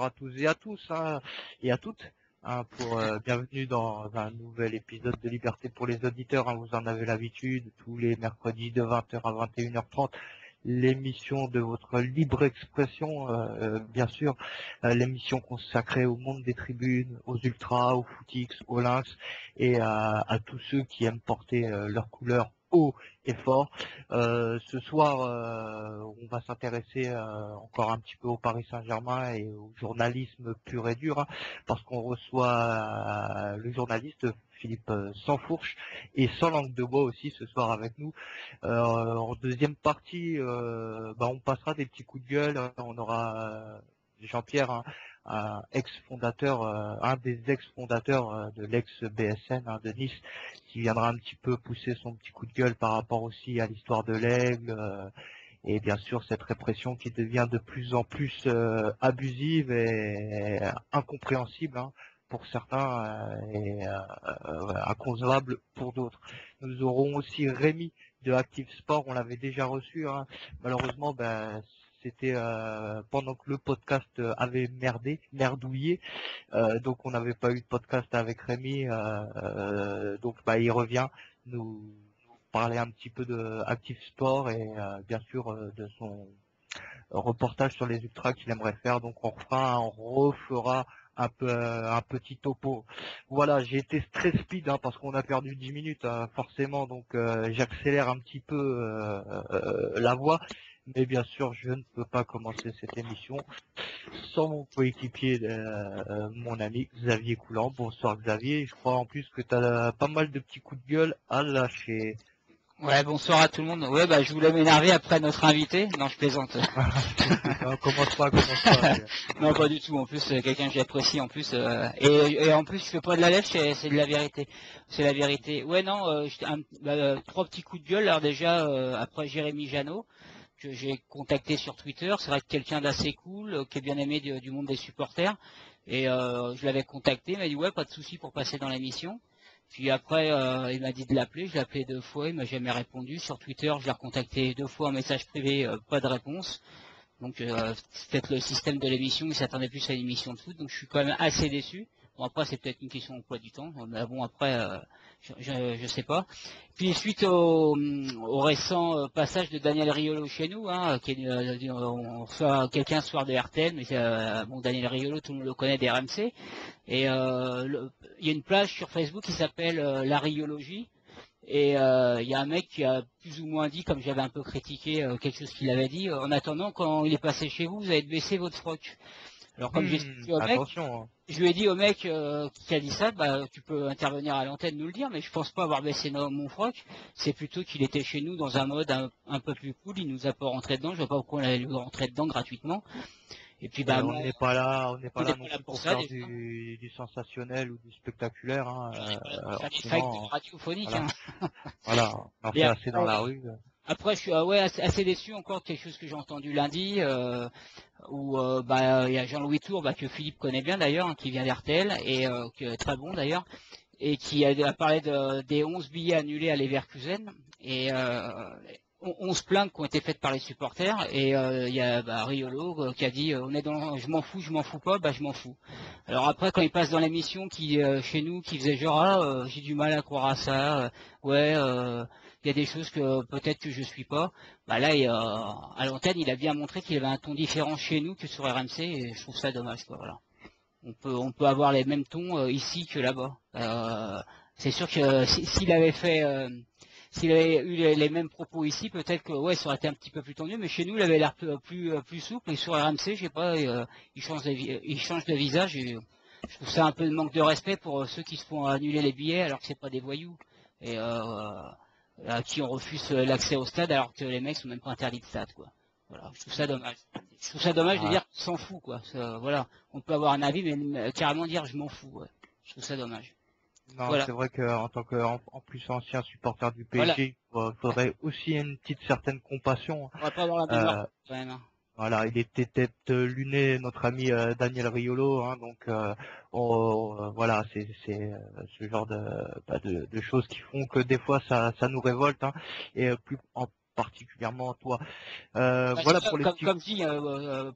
à tous et à tous, hein, et à toutes. Hein, bienvenue dans un nouvel épisode de Liberté pour les auditeurs. Hein, vous en avez l'habitude, tous les mercredis de 20h à 21h30, l'émission de votre libre expression, bien sûr, l'émission consacrée au monde des tribunes, aux ultras, aux footix, aux lynx et à tous ceux qui aiment porter leur couleur haut et fort. Ce soir, on va s'intéresser encore un petit peu au Paris Saint-Germain et au journalisme pur et dur, hein, parce qu'on reçoit le journaliste Philippe Sansfourche et sans langue de bois aussi ce soir avec nous. En deuxième partie, on passera des petits coups de gueule. On aura Jean-Pierre, hein, un des ex-fondateurs de l'ex-BSN, hein, de Nice, qui viendra un petit peu pousser son petit coup de gueule par rapport aussi à l'histoire de l'Aigle, et bien sûr cette répression qui devient de plus en plus abusive et incompréhensible, hein, pour certains, et inconcevable pour d'autres. Nous aurons aussi Rémi de Active Sport, on l'avait déjà reçu, hein. Malheureusement, c'était pendant que le podcast avait merdouillé, donc on n'avait pas eu de podcast avec Rémi, donc il revient nous parler un petit peu de Active Sport et bien sûr de son reportage sur les ultras qu'il aimerait faire. Donc on refera un peu un petit topo. Voilà, j'ai été très speed, hein, parce qu'on a perdu 10 minutes, hein, forcément, donc j'accélère un petit peu la voix. Mais bien sûr, je ne peux pas commencer cette émission sans mon coéquipier, mon ami Xavier Coulant. Bonsoir Xavier, je crois en plus que tu as pas mal de petits coups de gueule à lâcher. Ouais, bonsoir à tout le monde. Ouais, je voulais m'énerver après notre invité. Non, je plaisante. Non, commence pas. Non, pas du tout. En plus, quelqu'un que j'apprécie en plus. Et en plus, je fais pas de la lèche, c'est de la vérité. C'est la vérité. Ouais, non, trois petits coups de gueule. Alors déjà, après Jérémy Janot, que j'ai contacté sur Twitter. C'est vrai que quelqu'un d'assez cool, qui est bien aimé du monde des supporters. Et je l'avais contacté, il m'a dit ouais, pas de souci pour passer dans l'émission. Puis après, il m'a dit de l'appeler, je l'ai appelé 2 fois, il m'a jamais répondu. Sur Twitter, je l'ai recontacté 2 fois en message privé, pas de réponse. Donc c'est peut-être le système de l'émission, il s'attendait plus à une émission de foot, donc je suis quand même assez déçu. Bon après c'est peut-être une question d'emploi du temps, mais bon après je sais pas. Puis suite au récent passage de Daniel Riolo chez nous, hein, on reçoit quelqu'un ce soir de RTL, mais bon Daniel Riolo tout le monde le connaît des RMC, et il y a une page sur Facebook qui s'appelle La Riologie. Et il y a un mec qui a plus ou moins dit, comme j'avais un peu critiqué quelque chose qu'il avait dit, en attendant, quand il est passé chez vous, vous avez baissé votre froc. Alors comme j'ai expliqué au mec, Attention, hein. je lui ai dit au mec qui a dit ça, tu peux intervenir à l'antenne nous le dire, mais je pense pas avoir baissé mon froc. C'est plutôt qu'il était chez nous dans un mode un peu plus cool, il nous a pas rentré dedans, je vois pas pourquoi on allait lui rentrer dedans gratuitement. Et puis Et on moi, n'est pas là, on n'est non pas là plus pour pour ça faire déjà. du sensationnel ou du spectaculaire, hein. On n'est pas là pour En faire des ce fights moment, radiophoniques. voilà, Hein. voilà, on en Et fait assez dans la après, rue. Après, je suis ouais, assez déçu encore de quelque chose que j'ai entendu lundi, où il y a Jean-Louis Tour, que Philippe connaît bien d'ailleurs, hein, qui vient d'RTL, et qui est très bon d'ailleurs, et qui a parlé des 11 billets annulés à Leverkusen, et 11 plaintes qui ont été faites par les supporters, et il y a Riolo qui a dit on est dans je m'en fous pas, je m'en fous. Alors après quand il passe dans l'émission chez nous qui faisait genre j'ai du mal à croire à ça, ouais il y a des choses que peut-être que je suis pas. Là à l'antenne il a bien montré qu'il avait un ton différent chez nous que sur RMC et je trouve ça dommage quoi, voilà. On peut avoir les mêmes tons ici que là-bas. C'est sûr que s'il avait eu les mêmes propos ici, peut-être que ouais, ça aurait été un petit peu plus tendu, mais chez nous, il avait l'air plus souple. Et sur RMC, je sais pas, il change de visage. Et je trouve ça un peu de manque de respect pour ceux qui se font annuler les billets alors que c'est pas des voyous et à qui on refuse l'accès au stade alors que les mecs sont même pas interdits de stade, quoi. Voilà, je trouve ça dommage. Je trouve ça dommage de Ah, dire qu'on s'en fout, quoi. Voilà, on peut avoir un avis, mais carrément dire je m'en fous. Ouais. Je trouve ça dommage. non, Voilà, c'est vrai qu'en tant que en plus ancien supporter du voilà. PSG, il faudrait aussi une petite certaine compassion. On va pas avoir la mémoire Euh, quand même. Hein. Voilà, il était tête luné, notre ami Daniel Riolo, hein, donc voilà, c'est ce genre de choses qui font que des fois ça nous révolte, hein, et particulièrement toi. Bah, Voilà pour les petits. comme dit,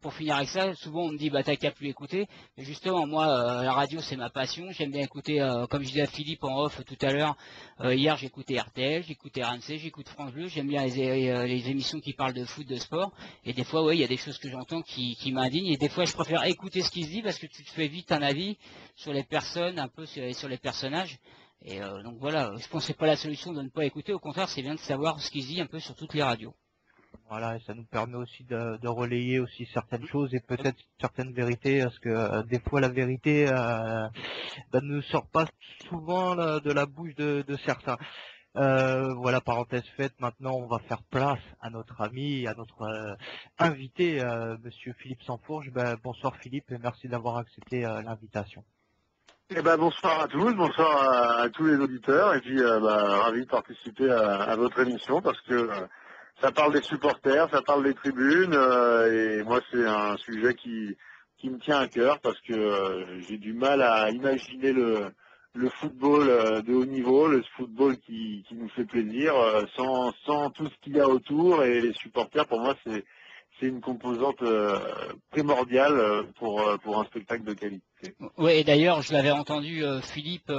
pour finir avec ça, souvent on me dit bah t'as qu'à plus écouter. Mais justement, moi, la radio c'est ma passion. J'aime bien écouter, comme je disais à Philippe en off tout à l'heure. Hier j'écoutais RTL, j'écoutais RMC, j'écoute France Bleu. J'aime bien les émissions qui parlent de foot, de sport. Et des fois, ouais, il y a des choses que j'entends qui m'indignent. Et des fois, je préfère écouter ce qui se dit parce que tu te fais vite un avis sur les personnes, un peu sur les personnages. Et donc voilà, je pense que c'est pas la solution de ne pas écouter. Au contraire, c'est bien de savoir ce qui se dit un peu sur toutes les radios. Voilà, et ça nous permet aussi de relayer aussi certaines choses et peut-être certaines vérités, parce que des fois la vérité ne sort pas souvent là, de la bouche de certains. Voilà, parenthèse faite, maintenant on va faire place à notre ami, à notre invité, Monsieur Philippe Sansfourche. Bonsoir Philippe et merci d'avoir accepté l'invitation. Eh ben, bonsoir à tous, bonsoir à tous les auditeurs, et puis ravi de participer à votre émission parce que ça parle des supporters, ça parle des tribunes, et moi c'est un sujet qui me tient à cœur parce que j'ai du mal à imaginer le football de haut niveau, le football qui nous fait plaisir, sans tout ce qu'il y a autour, et les supporters pour moi c'est une composante primordiale pour un spectacle de qualité. Oui, et d'ailleurs, je l'avais entendu, Philippe,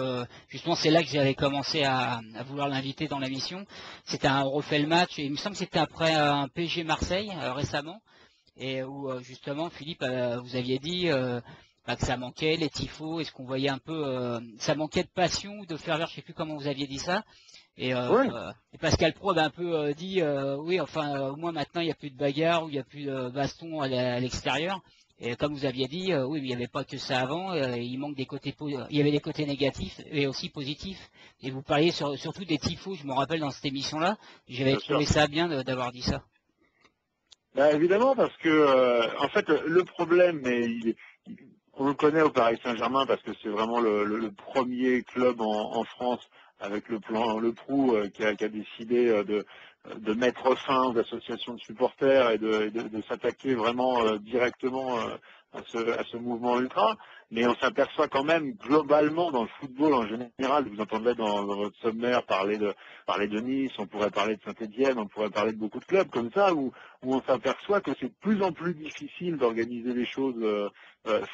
justement, c'est là que j'avais commencé à vouloir l'inviter dans l'émission. C'était un refait le match, et il me semble que c'était après un PSG Marseille récemment, et où justement, Philippe, vous aviez dit bah, que ça manquait, les tifos, et ce qu'on voyait un peu, ça manquait de passion ou de ferveur, je sais plus comment vous aviez dit ça. Oui. Et Pascal Pro avait un peu dit, oui, enfin, au moins maintenant, il n'y a plus de bagarre ou il n'y a plus de baston à l'extérieur. Et comme vous aviez dit, oui, mais il n'y avait pas que ça avant. Il manque des côtés, il y avait des côtés négatifs et aussi positifs. Et vous parliez surtout des tifos. Je me rappelle dans cette émission-là, j'avais Bien sûr. trouvé ça bien d'avoir dit ça. Bah, évidemment, parce que en fait, le problème, on le connaît au Paris Saint-Germain parce que c'est vraiment le premier club en France avec le plan Le Prou qui a décidé de mettre fin aux associations de supporters et de s'attaquer vraiment directement à ce mouvement ultra. Mais on s'aperçoit quand même globalement dans le football en général, vous entendrez dans votre sommaire parler de Nice, on pourrait parler de Saint-Étienne, on pourrait parler de beaucoup de clubs comme ça où on s'aperçoit que c'est de plus en plus difficile d'organiser des choses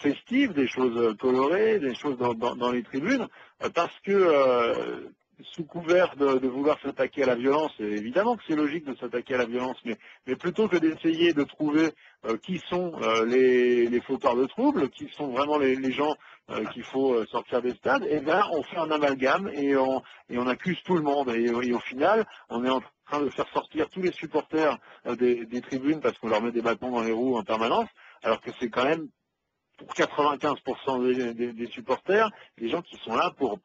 festives, des choses colorées, des choses dans les tribunes, parce que sous couvert de vouloir s'attaquer à la violence, et évidemment que c'est logique de s'attaquer à la violence, mais plutôt que d'essayer de trouver qui sont les fauteurs de troubles, qui sont vraiment les gens qu'il faut sortir des stades, et bien on fait un amalgame et on accuse tout le monde. Et au final, on est en train de faire sortir tous les supporters des tribunes parce qu'on leur met des bâtons dans les roues en permanence, alors que c'est quand même pour 95% des supporters, des gens qui sont là pour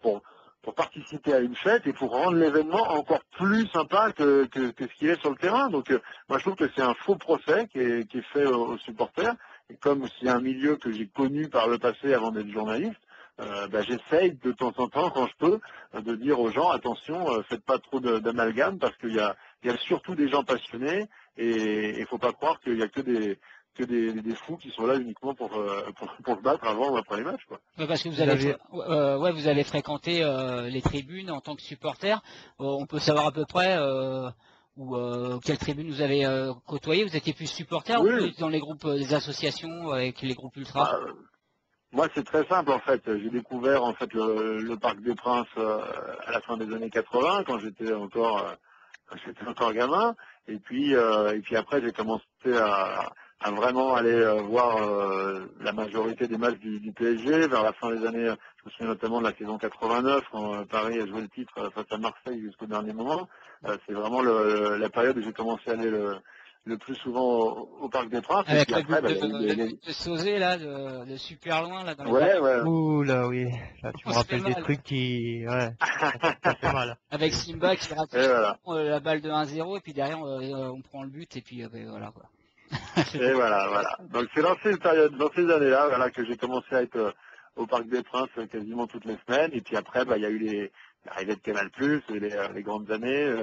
participer à une fête et pour rendre l'événement encore plus sympa que ce qu'il est sur le terrain. Donc moi je trouve que c'est un faux procès qui est fait aux supporters. Et comme c'est un milieu que j'ai connu par le passé avant d'être journaliste, j'essaye de temps en temps, quand je peux, de dire aux gens, attention, faites pas trop d'amalgame parce qu'il y a surtout des gens passionnés et il faut pas croire qu'il y a que des fous qui sont là uniquement pour se battre avant ou après les matchs, quoi. Ouais, parce que Vous avez vous avez fréquenté les tribunes en tant que supporter. On peut savoir à peu près quelle tribune vous avez côtoyé. Vous étiez plus supporter ou Oui, plus dans les groupes, des associations avec les groupes ultras? bah, moi c'est très simple en fait. J'ai découvert en fait le Parc des Princes à la fin des années 80 quand j'étais encore gamin. Et puis après j'ai commencé à vraiment aller voir la majorité des matchs du PSG vers la fin des années. Je me souviens notamment de la saison 89 quand Paris a joué le titre face à Marseille jusqu'au dernier moment. C'est vraiment la période où j'ai commencé à aller le plus souvent au Parc des Princes. Et Avec puis après, il y a eu le but de Sauzé là, de super loin là dans les Ouais, barrières. ouais. Ouh là oui, là tu On me se fait rappelles des mal. trucs ouais, ça fait mal. Avec Simba qui rate Et voilà. la balle de 1-0 et puis derrière on prend le but et puis voilà quoi. Et voilà, voilà. Donc c'est dans ces périodes, dans ces années-là, voilà, que j'ai commencé à être au Parc des Princes quasiment toutes les semaines. Et puis après, il y a eu l'arrivée de Canal+, et les grandes années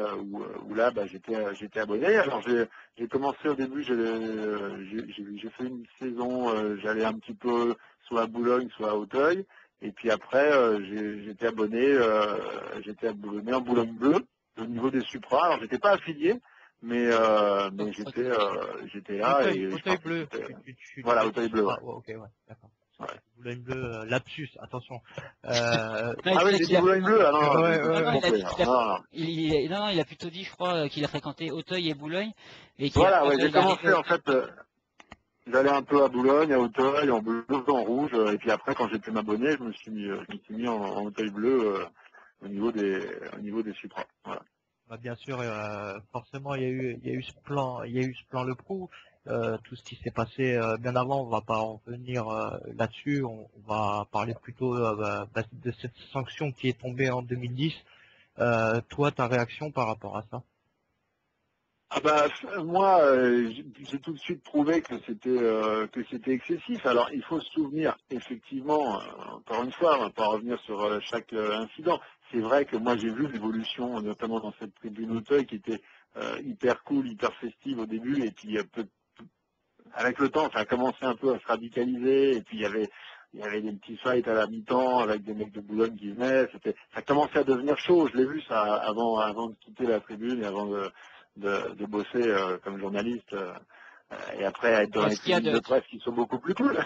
où là, j'étais abonné. Alors j'ai commencé au début, j'ai fait une saison, j'allais un petit peu soit à Boulogne, soit à Auteuil. Et puis après, j'étais abonné en Boulogne Bleu, au niveau des Supras. Alors j'étais pas affilié, mais j'étais là et je Auteuil pense que bleu. c'était... Voilà, Auteuil bleu, ouais. Ah, ouais, ok, ouais, d'accord. Ouais. Boulogne bleu, lapsus, attention. Ah oui, j'ai dit Boulogne bleu, ah non, non, Ouais, je me suis ouais, ouais. trompé. Non, il a plutôt dit, je crois, qu'il a fréquenté Auteuil et Boulogne, et qu'il Voilà, ouais, j'ai il arrivait commencé au... en fait, j'allais un peu à Boulogne, à Auteuil, en bleu, en rouge, et puis après quand j'ai pu m'abonner, je me suis mis en Auteuil bleu au niveau des supras. Voilà. Bah, bien sûr, forcément, il y a eu ce plan Le Prou. Tout ce qui s'est passé bien avant, on va pas en venir là-dessus. On va parler plutôt de cette sanction qui est tombée en 2010. Toi, ta réaction par rapport à ça? Ah bah moi j'ai tout de suite trouvé que c'était excessif. Alors il faut se souvenir effectivement, encore une fois, on va pas revenir sur chaque incident. C'est vrai que moi j'ai vu l'évolution, notamment dans cette tribune Auteuil qui était hyper cool, hyper festive au début, et puis avec le temps ça a commencé un peu à se radicaliser, et puis il y avait des petits fights à la mi-temps avec des mecs de Boulogne qui venaient. Ça commençait à devenir chaud. Je l'ai vu ça avant de quitter la tribune et avant de bosser comme journaliste et après être dans les Ce qu'il y a tribunes de presse qui sont beaucoup plus cool.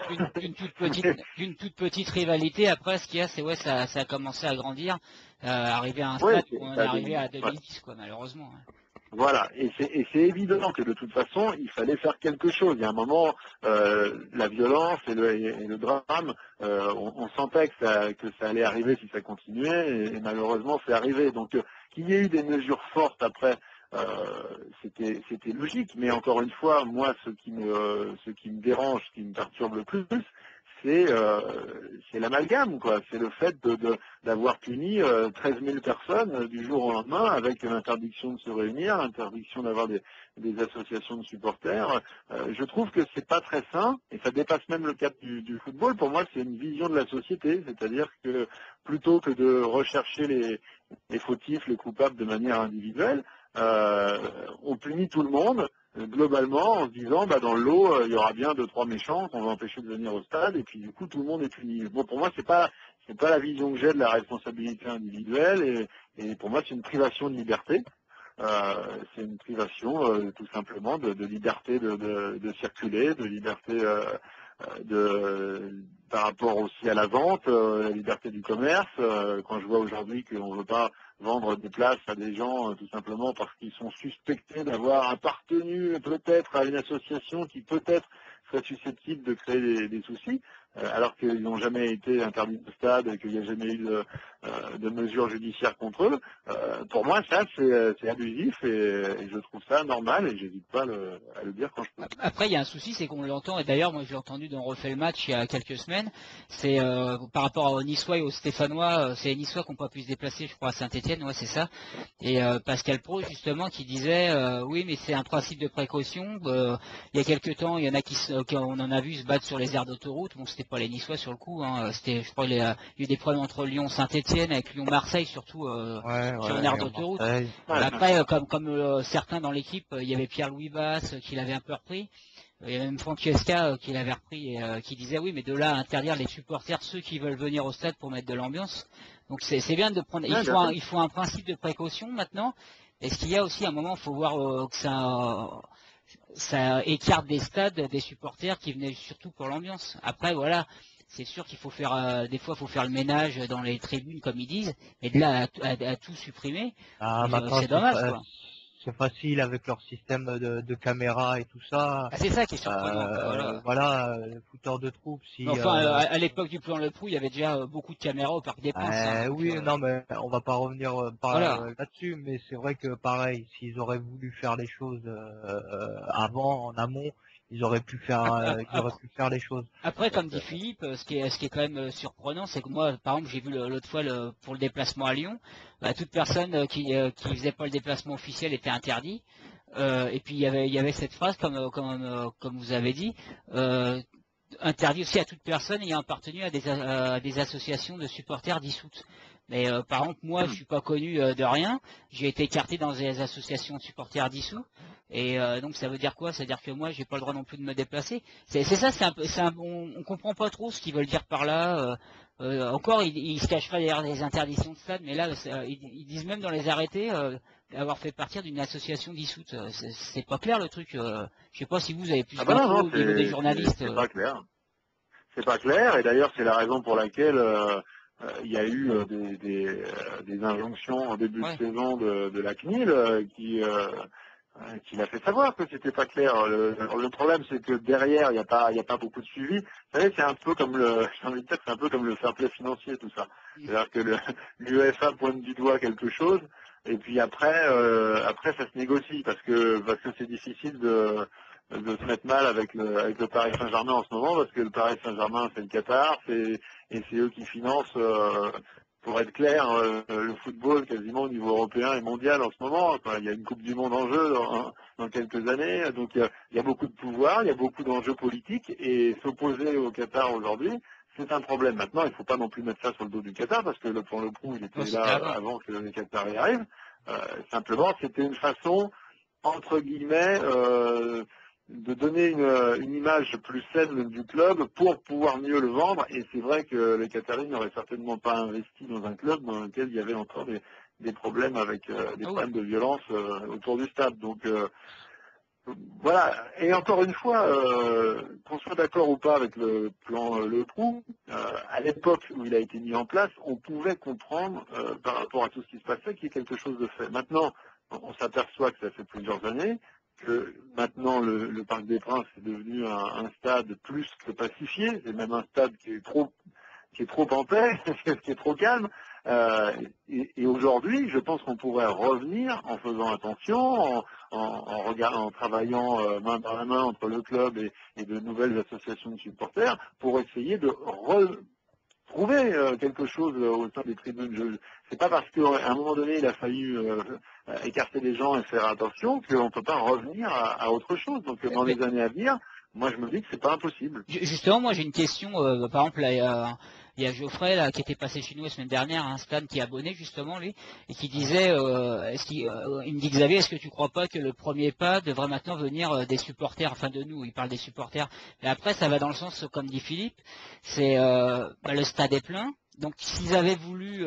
d'une toute petite rivalité, après, ce qu'il y a, c'est, ouais, ça a commencé à grandir, arriver à un Oui, stade où on est arrivé à ouais. 2010, quoi, malheureusement. Ouais. Voilà, et c'est évident que de toute façon, il fallait faire quelque chose. Il y a un moment, la violence et le drame, on sentait que ça allait arriver si ça continuait, et malheureusement, c'est arrivé. Donc, qu'il y ait eu des mesures fortes après, c'était logique. Mais encore une fois, moi, ce qui me dérange, ce qui me perturbe le plus, c'est l'amalgame, quoi. C'est le fait d'avoir puni 13 000 personnes du jour au lendemain avec l'interdiction de se réunir, l'interdiction d'avoir des associations de supporters. Je trouve que c'est pas très sain, et ça dépasse même le cadre du football. Pour moi, c'est une vision de la société, c'est-à-dire que plutôt que de rechercher les fautifs, les coupables de manière individuelle, on punit tout le monde globalement en se disant dans le lot il y aura bien 2-3 méchants qu'on va empêcher de venir au stade, et puis du coup tout le monde est puni. Bon, pour moi c'est pas la vision que j'ai de la responsabilité individuelle, et pour moi c'est une privation de liberté. C'est une privation tout simplement de liberté de circuler, de liberté par rapport aussi à la vente, la liberté du commerce. Quand je vois aujourd'hui qu'on ne veut pas vendre des places à des gens tout simplement parce qu'ils sont suspectés d'avoir appartenu peut-être à une association qui peut-être serait susceptible de créer des soucis, alors qu'ils n'ont jamais été interdits de stade et qu'il n'y a jamais eu de mesures judiciaires contre eux. Pour moi, ça, c'est abusif, et je trouve ça normal, et j'hésite pas à le dire quand je peux. Après, il y a un souci, c'est qu'on l'entend, et d'ailleurs, moi, je l'ai entendu dans Refait le match il y a quelques semaines, c'est par rapport aux Niçois et aux Stéphanois, c'est les Niçois qui n'ont pas pu se déplacer, je crois, à Saint-Etienne, ouais, c'est ça, et Pascal Pro, justement, qui disait, oui, mais c'est un principe de précaution, il y a quelques temps, il y en a on en a vu se battre sur les aires d'autoroute, bon, c'était pas les Niçois sur le coup, hein, c'était, je crois, il y a eu des problèmes entre Lyon-Saint-Etienne, avec Lyon-Marseille, surtout sur une aire d'autoroute. Après, comme certains dans l'équipe, il y avait Pierre-Louis Basse qui l'avait un peu repris. Il y avait même Francesca qui l'avait repris et qui disait oui, mais de là à interdire les supporters, ceux qui veulent venir au stade pour mettre de l'ambiance. Donc c'est bien de prendre. Il faut un principe de précaution maintenant. Est-ce qu'il y a aussi un moment, il faut voir que ça écarte des stades des supporters qui venaient surtout pour l'ambiance. Après, voilà. C'est sûr qu'il faut faire, des fois, il faut faire le ménage dans les tribunes, comme ils disent, et de là à tout supprimer, c'est dommage, quoi. C'est facile avec leur système de caméra et tout ça. Ah, c'est ça qui est surprenant. Voilà, fouteur de troupes. Si, enfin, à l'époque du plan Le Prou, il y avait déjà beaucoup de caméras au Parc des Princes. Oui, non, mais on va pas revenir là-dessus, mais c'est vrai que pareil, s'ils auraient voulu faire les choses avant, en amont, ils auraient pu faire les choses. Après, comme dit Philippe, ce qui est quand même surprenant, c'est que moi, par exemple, j'ai vu l'autre fois pour le déplacement à Lyon, toute personne qui faisait pas le déplacement officiel était interdit. Et puis il y avait cette phrase, comme vous avez dit, interdit aussi à toute personne ayant appartenu à des associations de supporters dissoutes. Mais par exemple, moi, je suis pas connu de rien. J'ai été écarté dans des associations de supporters dissous. Et donc ça veut dire quoi? Ça veut dire que moi, j'ai pas le droit non plus de me déplacer. C'est ça, on comprend pas trop ce qu'ils veulent dire par là. Encore, ils se cachent pas derrière des interdictions de stade, mais là, ils disent même dans les arrêtés avoir fait partir d'une association dissoute. C'est pas clair le truc. Je sais pas si vous avez plus Ah bah non, d'infos non, au niveau des journalistes. c'est pas clair. C'est pas clair, et d'ailleurs c'est la raison pour laquelle il y a eu des injonctions en début de Ouais. saison de la CNIL qui l'a fait savoir que c'était pas clair. Le problème c'est que derrière il n'y a pas beaucoup de suivi. Vous savez, c'est un peu comme j'ai envie de dire, c'est un peu comme le fair play financier, tout ça. C'est-à-dire que l'UEFA pointe du doigt quelque chose, et puis après ça se négocie parce que c'est difficile de se mettre mal avec le Paris Saint-Germain en ce moment, parce que le Paris Saint-Germain c'est le Qatar, et c'est eux qui financent, pour être clair, le football quasiment au niveau européen et mondial en ce moment. Enfin, il y a une Coupe du Monde en jeu dans quelques années, donc il y a beaucoup de pouvoir, il y a beaucoup d'enjeux politiques, et s'opposer au Qatar aujourd'hui, c'est un problème. Maintenant, il ne faut pas non plus mettre ça sur le dos du Qatar, parce que pour le coup, il était C'était là avant. avant que le Qatar y arrive. Simplement, c'était une façon, entre guillemets, de donner une image plus saine du club pour pouvoir mieux le vendre. Et c'est vrai que les Qataris n'auraient certainement pas investi dans un club dans lequel il y avait encore des problèmes avec des Ah oui. problèmes de violence autour du stade. Donc voilà. Et encore une fois, qu'on soit d'accord ou pas avec le plan Le Trou, à l'époque où il a été mis en place, on pouvait comprendre par rapport à tout ce qui se passait qu'il y ait quelque chose de fait. Maintenant, on s'aperçoit que ça fait plusieurs années, que maintenant le Parc des Princes est devenu un stade plus que pacifié, c'est même un stade qui est trop en paix, qui est trop calme. Et aujourd'hui, je pense qu'on pourrait revenir en faisant attention, en travaillant main dans la main entre le club et de nouvelles associations de supporters pour essayer de trouver quelque chose au sein des tribunes. C'est pas parce qu'à un moment donné il a fallu écarter les gens et faire attention qu'on ne peut pas revenir à autre chose. Donc dans Mais les années à venir, moi je me dis que c'est pas impossible. justement, moi j'ai une question. Par exemple, là, il y a Geoffrey là, qui était passé chez nous la semaine dernière, un Stan qui est abonné justement lui, et qui disait, il me dit Xavier, est-ce que tu crois pas que le premier pas devrait maintenant venir des supporters, enfin de nous, il parle des supporters, mais après ça va dans le sens, comme dit Philippe, c'est le stade est plein, donc s'ils avaient voulu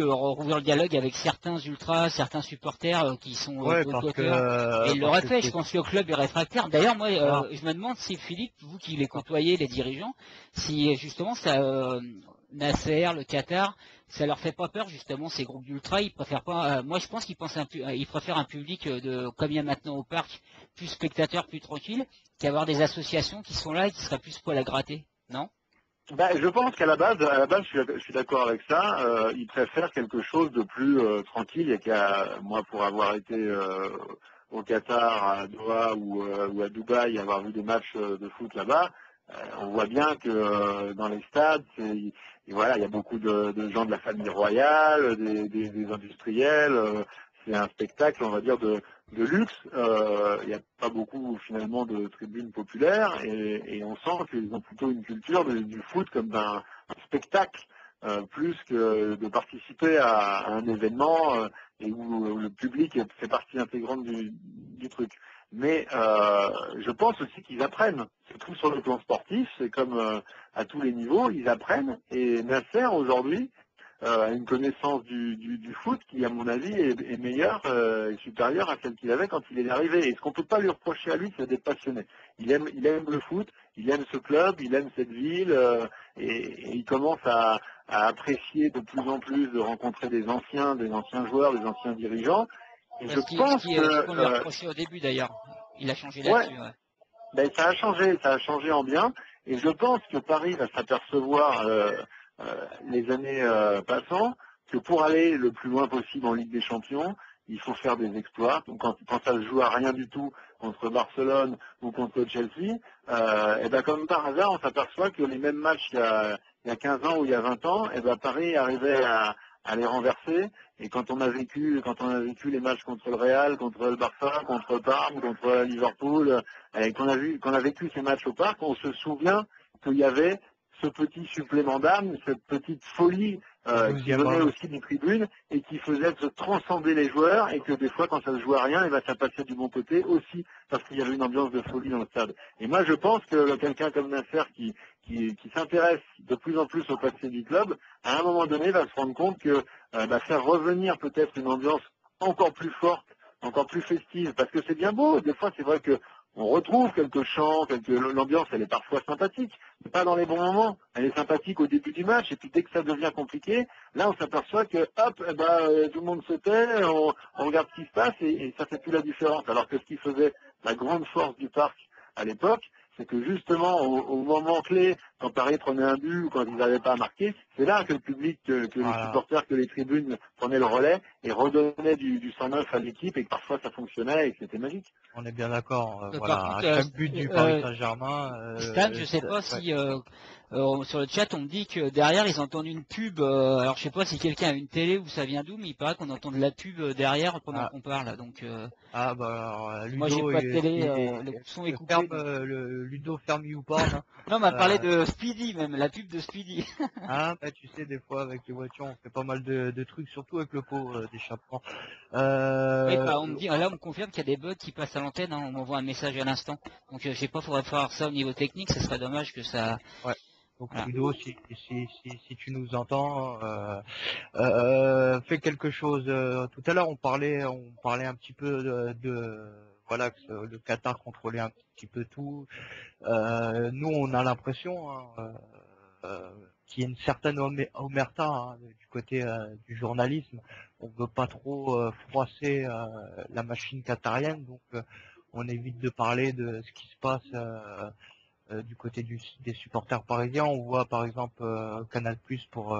rouvrir le dialogue avec certains ultras, certains supporters qui sont Ouais, boycotteurs. Et il parce l'aurait que fait, je c'est pense que le club est réfractaire. D'ailleurs, moi, voilà. je me demande si Philippe, vous qui les côtoyez, les dirigeants, si justement ça, Nasser, le Qatar, ça leur fait pas peur justement ces groupes d'ultra. Ils préfèrent pas. Moi, je pense qu'ils pensent ils préfèrent un public comme il y a maintenant au parc, plus spectateur, plus tranquille, qu'avoir des associations qui sont là et qui seraient plus poil à gratter. Non? Je pense qu'à la base, je suis d'accord avec ça. Ils préfèrent quelque chose de plus tranquille, et moi, pour avoir été au Qatar, à Doha ou à Dubaï, avoir vu des matchs de foot là-bas, on voit bien que dans les stades, voilà, il y a beaucoup de gens de la famille royale, des industriels. C'est un spectacle, on va dire, de luxe. Il n'y a pas beaucoup finalement de tribunes populaires, et on sent qu'ils ont plutôt une culture du foot comme d'un spectacle, plus que de participer à un événement et où le public fait partie intégrante du truc. Mais je pense aussi qu'ils apprennent. C'est tout sur le plan sportif, c'est comme à tous les niveaux, ils apprennent. Et Nasser aujourd'hui a une connaissance du foot qui, à mon avis, est meilleure et supérieure à celle qu'il avait quand il est arrivé. Et ce qu'on ne peut pas lui reprocher à lui, c'est d'être passionné. Il aime le foot, il aime ce club, il aime cette ville, et il commence à apprécier de plus en plus de rencontrer des anciens joueurs, des anciens dirigeants. Et je pense Ce qu'on lui a que reproché au début d'ailleurs. Il a changé ouais, là-dessus. Ouais. ça a changé en bien, et je pense que Paris va s'apercevoir les années passant que pour aller le plus loin possible en Ligue des Champions, il faut faire des exploits. Donc quand ça se joue à rien du tout contre Barcelone ou contre Chelsea, et ben comme par hasard, on s'aperçoit que les mêmes matchs il y a 15 ans ou il y a 20 ans, et ben Paris arrivait à les renverser. Et quand on a vécu les matchs contre le Real, contre le Barça, contre Parme, contre Liverpool, et qu'on a vécu ces matchs au parc, on se souvient qu'il y avait ce petit supplément d'âme, cette petite folie qui venait aussi des tribunes et qui faisait se transcender les joueurs et que des fois quand ça se jouait à rien, et ben ça passait du bon côté aussi parce qu'il y avait une ambiance de folie dans le stade. Et moi je pense que quelqu'un comme Nasser qui s'intéresse de plus en plus au passé du club, à un moment donné va se rendre compte que faire revenir peut-être une ambiance encore plus forte, encore plus festive, parce que c'est bien beau, des fois c'est vrai que on retrouve quelques chants, l'ambiance elle est parfois sympathique, mais pas dans les bons moments. Elle est sympathique au début du match, et puis dès que ça devient compliqué, là on s'aperçoit que hop, tout le monde se tait, on regarde ce qui se passe et ça fait plus la différence. Alors que ce qui faisait la grande force du parc à l'époque, c'est que justement au moment clé, quand Paris prenait un but ou quand ils n'avaient pas à marquer, c'est là que le public, que les supporters, que les tribunes prenaient le relais et redonnaient du 109 à l'équipe et que parfois ça fonctionnait et que c'était magique. On est bien d'accord. Par Voilà, contre, à chaque but du Paris Saint-Germain. Stan, je sais pas si sur le chat on me dit que derrière ils entendent une pub. Alors je sais pas si quelqu'un a une télé ou ça vient d'où, mais il paraît qu'on entend de la pub derrière pendant qu'on parle. Donc Ludo, moi j'ai pas de télé, le son est coupé. Ludo ferme YouPorn. Hein. Non, on m'a parlé de Speedy même, la pub de Speedy. Tu sais, des fois avec les voitures on fait pas mal de trucs, surtout avec le pot d'échappement. Oui, on me dit, là on me confirme qu'il y a des bugs qui passent à l'antenne, hein, on m'envoie un message à l'instant. Donc je sais pas, faudrait faire ça au niveau technique, ce serait dommage que ça. Ouais. Donc voilà. Ludo, si tu nous entends, fais quelque chose. Tout à l'heure on parlait un petit peu voilà, que le Qatar contrôlait un petit peu tout. Nous on a l'impression qu'il y a une certaine omerta du côté du journalisme. On veut pas trop froisser la machine qatarienne, donc on évite de parler de ce qui se passe du côté des supporters parisiens. On voit par exemple Canal+ pour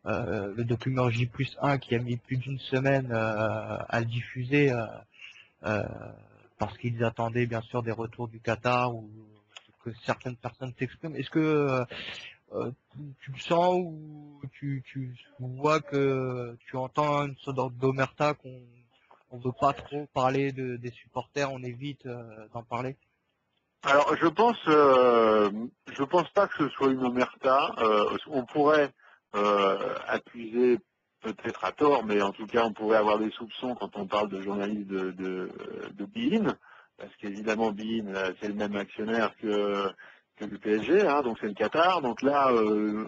le documentaire J+1 qui a mis plus d'une semaine à le diffuser parce qu'ils attendaient bien sûr des retours du Qatar ou que certaines personnes s'expriment. Est-ce que tu le sens ou tu vois que tu entends une sorte d'omerta qu'on veut pas trop parler des supporters, on évite d'en parler? Alors je pense pas que ce soit une omerta. On pourrait accuser peut-être à tort, mais en tout cas on pourrait avoir des soupçons quand on parle de journalistes de BeIN, parce qu'évidemment BeIN c'est le même actionnaire que le PSG, hein, donc c'est le Qatar. Donc là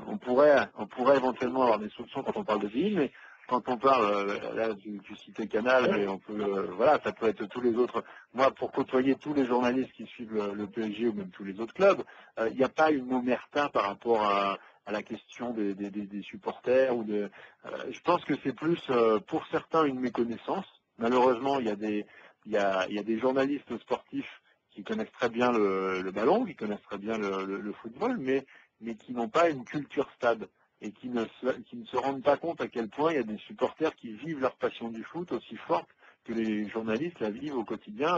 on pourrait éventuellement avoir des soupçons quand on parle de BeIN, mais quand on parle, là tu citais Canal, mais on peut, voilà, ça peut être tous les autres. Moi, pour côtoyer tous les journalistes qui suivent le PSG ou même tous les autres clubs, il n'y a pas une omerta par rapport à la question des supporters ou je pense que c'est plus pour certains une méconnaissance. Malheureusement, il y a des journalistes sportifs qui connaissent très bien le ballon, qui connaissent très bien le football, mais qui n'ont pas une culture stade et qui ne se rendent pas compte à quel point il y a des supporters qui vivent leur passion du foot aussi forte que les journalistes la vivent au quotidien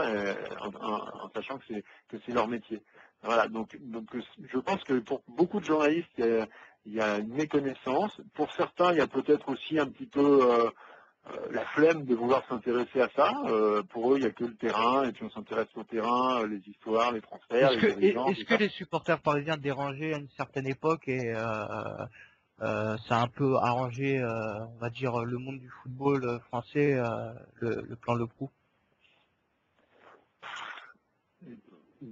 en sachant que c'est leur métier. Voilà, donc je pense que pour beaucoup de journalistes, il y a une méconnaissance. Pour certains, il y a peut-être aussi un petit peu la flemme de vouloir s'intéresser à ça. Pour eux, il n'y a que le terrain, et puis on s'intéresse au terrain, les histoires, les transferts, les dirigeants. Est-ce que les supporters parisiens dérangeaient à une certaine époque et ça a un peu arrangé, on va dire, le monde du football français, le plan Le Proux?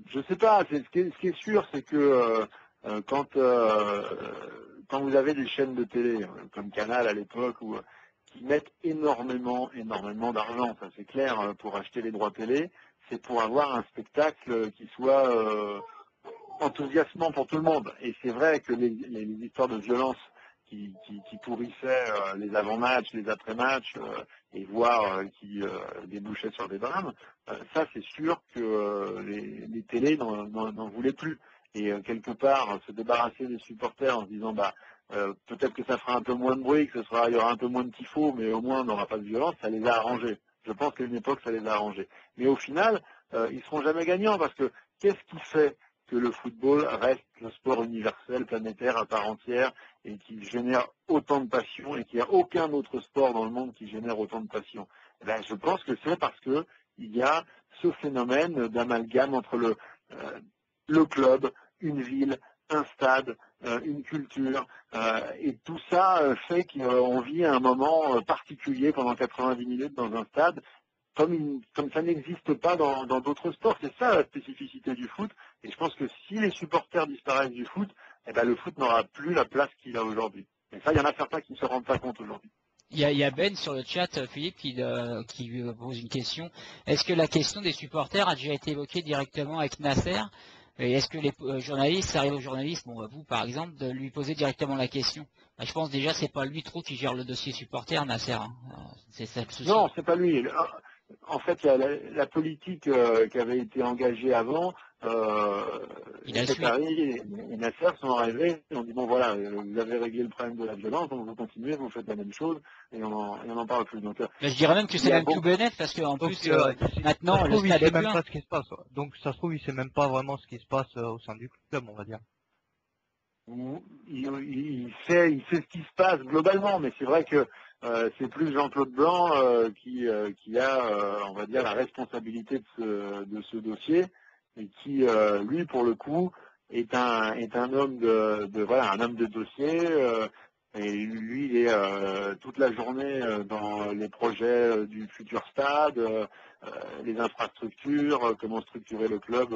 Je sais pas. Ce qui est sûr, c'est que quand vous avez des chaînes de télé comme Canal à l'époque qui mettent énormément d'argent, ça c'est clair, pour acheter les droits télé, c'est pour avoir un spectacle qui soit enthousiasmant pour tout le monde. Et c'est vrai que les histoires de violence qui pourrissaient les avant-matchs, les après-matchs, et voire qui débouchaient sur des drames, ça c'est sûr que les télés n'en voulaient plus. Et quelque part, se débarrasser des supporters en se disant peut-être que ça fera un peu moins de bruit, il y aura un peu moins de tifo, mais au moins on n'aura pas de violence, ça les a arrangés. Je pense qu'à une époque, ça les a arrangés. Mais au final, ils seront jamais gagnants parce que qu'est-ce qui fait que le football reste le sport universel, planétaire, à part entière, et qui génère autant de passion, et qu'il n'y a aucun autre sport dans le monde qui génère autant de passion? Je pense que c'est parce que il y a ce phénomène d'amalgame entre le club, une ville, un stade, une culture, et tout ça fait qu'on vit un moment particulier pendant 90 minutes dans un stade, comme ça n'existe pas dans d'autres sports. C'est ça la spécificité du foot. Et je pense que si les supporters disparaissent du foot, eh ben, le foot n'aura plus la place qu'il a aujourd'hui. Et ça, il y en a certains qui ne se rendent pas compte aujourd'hui. Il y a Ben sur le chat, Philippe, qui pose une question. Est-ce que la question des supporters a déjà été évoquée directement avec Nasser? Et est-ce que les journalistes, ça arrive aux journalistes, bon, vous par exemple, de lui poser directement la question? Bah, je pense déjà c'est pas lui trop qui gère le dossier supporter, Nasser. Hein. C'est ça le souci. Non, c'est pas lui. En fait, la politique qui avait été engagée avant, Il a les suivi. Qataris et Nasser sont arrivés et ont dit bon voilà, vous avez réglé le problème de la violence, donc vous continuez, vous faites la même chose et on n'en parle plus. Donc, Je dirais même que c'est même tout bénéf parce qu'en Donc, plus ça maintenant se le trouve, il stade sait est même plein. pas ce qui se passe. Donc, ça se trouve, il sait même pas vraiment ce qui se passe au sein du club, on va dire. il sait ce qui se passe globalement, mais c'est vrai que c'est plus Jean-Claude Blanc qui a, on va dire, la responsabilité de ce dossier et qui, lui, pour le coup, est un homme voilà, un homme de dossier. Et lui, il est toute la journée dans les projets du futur stade, les infrastructures, comment structurer le club.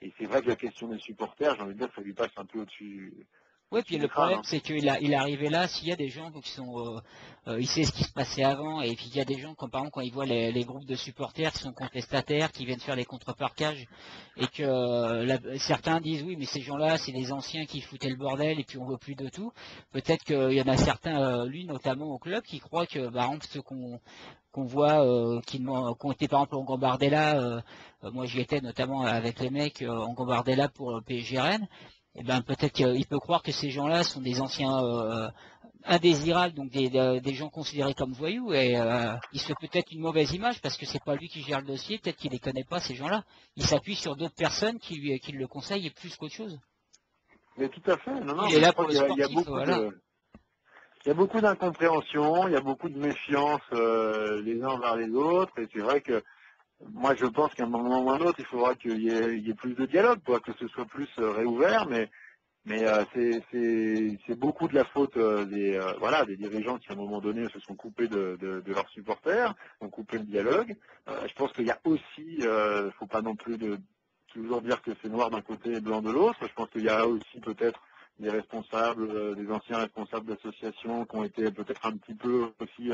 Et c'est vrai que la question des supporters, j'ai envie de dire, ça lui passe un peu Oui, puis au-dessus le du crâne. problème, c'est qu'il il est arrivé là, s'il y a des gens qui sont, il sait ce qui se passait avant, et puis il y a des gens, comme par exemple, quand ils voient les groupes de supporters qui sont contestataires, qui viennent faire les contre-parquages, et que certains disent, oui, mais ces gens-là, c'est les anciens qui foutaient le bordel, et puis on veut plus de tout. Peut-être qu'il y en a certains, lui notamment au club, qui croient que, par exemple, ceux qu'on voit, qui ont été par exemple en Gambardella, moi j'y étais notamment avec les mecs en Gambardella pour PSG Rennes, eh ben peut-être qu'il peut croire que ces gens-là sont des anciens indésirables, donc des gens considérés comme voyous, et il se fait peut-être une mauvaise image parce que c'est pas lui qui gère le dossier, peut-être qu'il les connaît pas ces gens-là. Il s'appuie sur d'autres personnes qui le conseillent plus qu'autre chose. Mais tout à fait, non, non, Il est mais je là crois pour le qu'il y a sportif, beaucoup voilà. il y a beaucoup d'incompréhension, il y a beaucoup de méfiance les uns vers les autres, et c'est vrai que moi je pense qu'à un moment ou un autre, il faudra qu'il y ait plus de dialogue, quoi, que ce soit plus réouvert, mais c'est beaucoup de la faute des dirigeants qui à un moment donné se sont coupés de leurs supporters, ont coupé le dialogue. Je pense qu'il y a aussi, faut pas non plus toujours dire que c'est noir d'un côté et blanc de l'autre. Je pense qu'il y a aussi peut-être des responsables, des anciens responsables d'associations qui ont été peut-être un petit peu aussi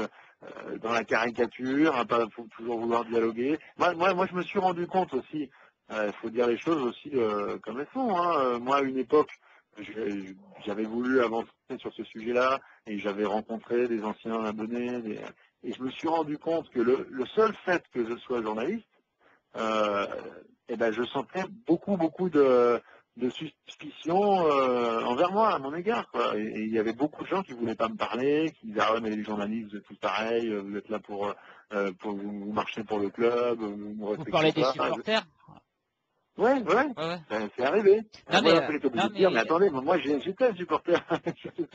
dans la caricature, à pas toujours vouloir dialoguer. Moi, je me suis rendu compte aussi. Il faut dire les choses aussi comme elles sont. Hein. Moi, à une époque, j'avais voulu avancer sur ce sujet-là et j'avais rencontré des anciens abonnés et je me suis rendu compte que le seul fait que je sois journaliste, eh ben, je sentais beaucoup de suspicion envers moi, à mon égard. Quoi. Et il y avait beaucoup de gens qui voulaient pas me parler, qui disaient ah ouais, mais les journalistes vous êtes tous pareils, vous êtes là pour vous marcher pour le club, vous ne Vous respectez parlez des pas. supporters? Ouais, Ouais, ouais. c'est arrivé. Non Moi, mais, après, j'étais obligé non de dire, mais mais attendez, moi j'étais un supporter.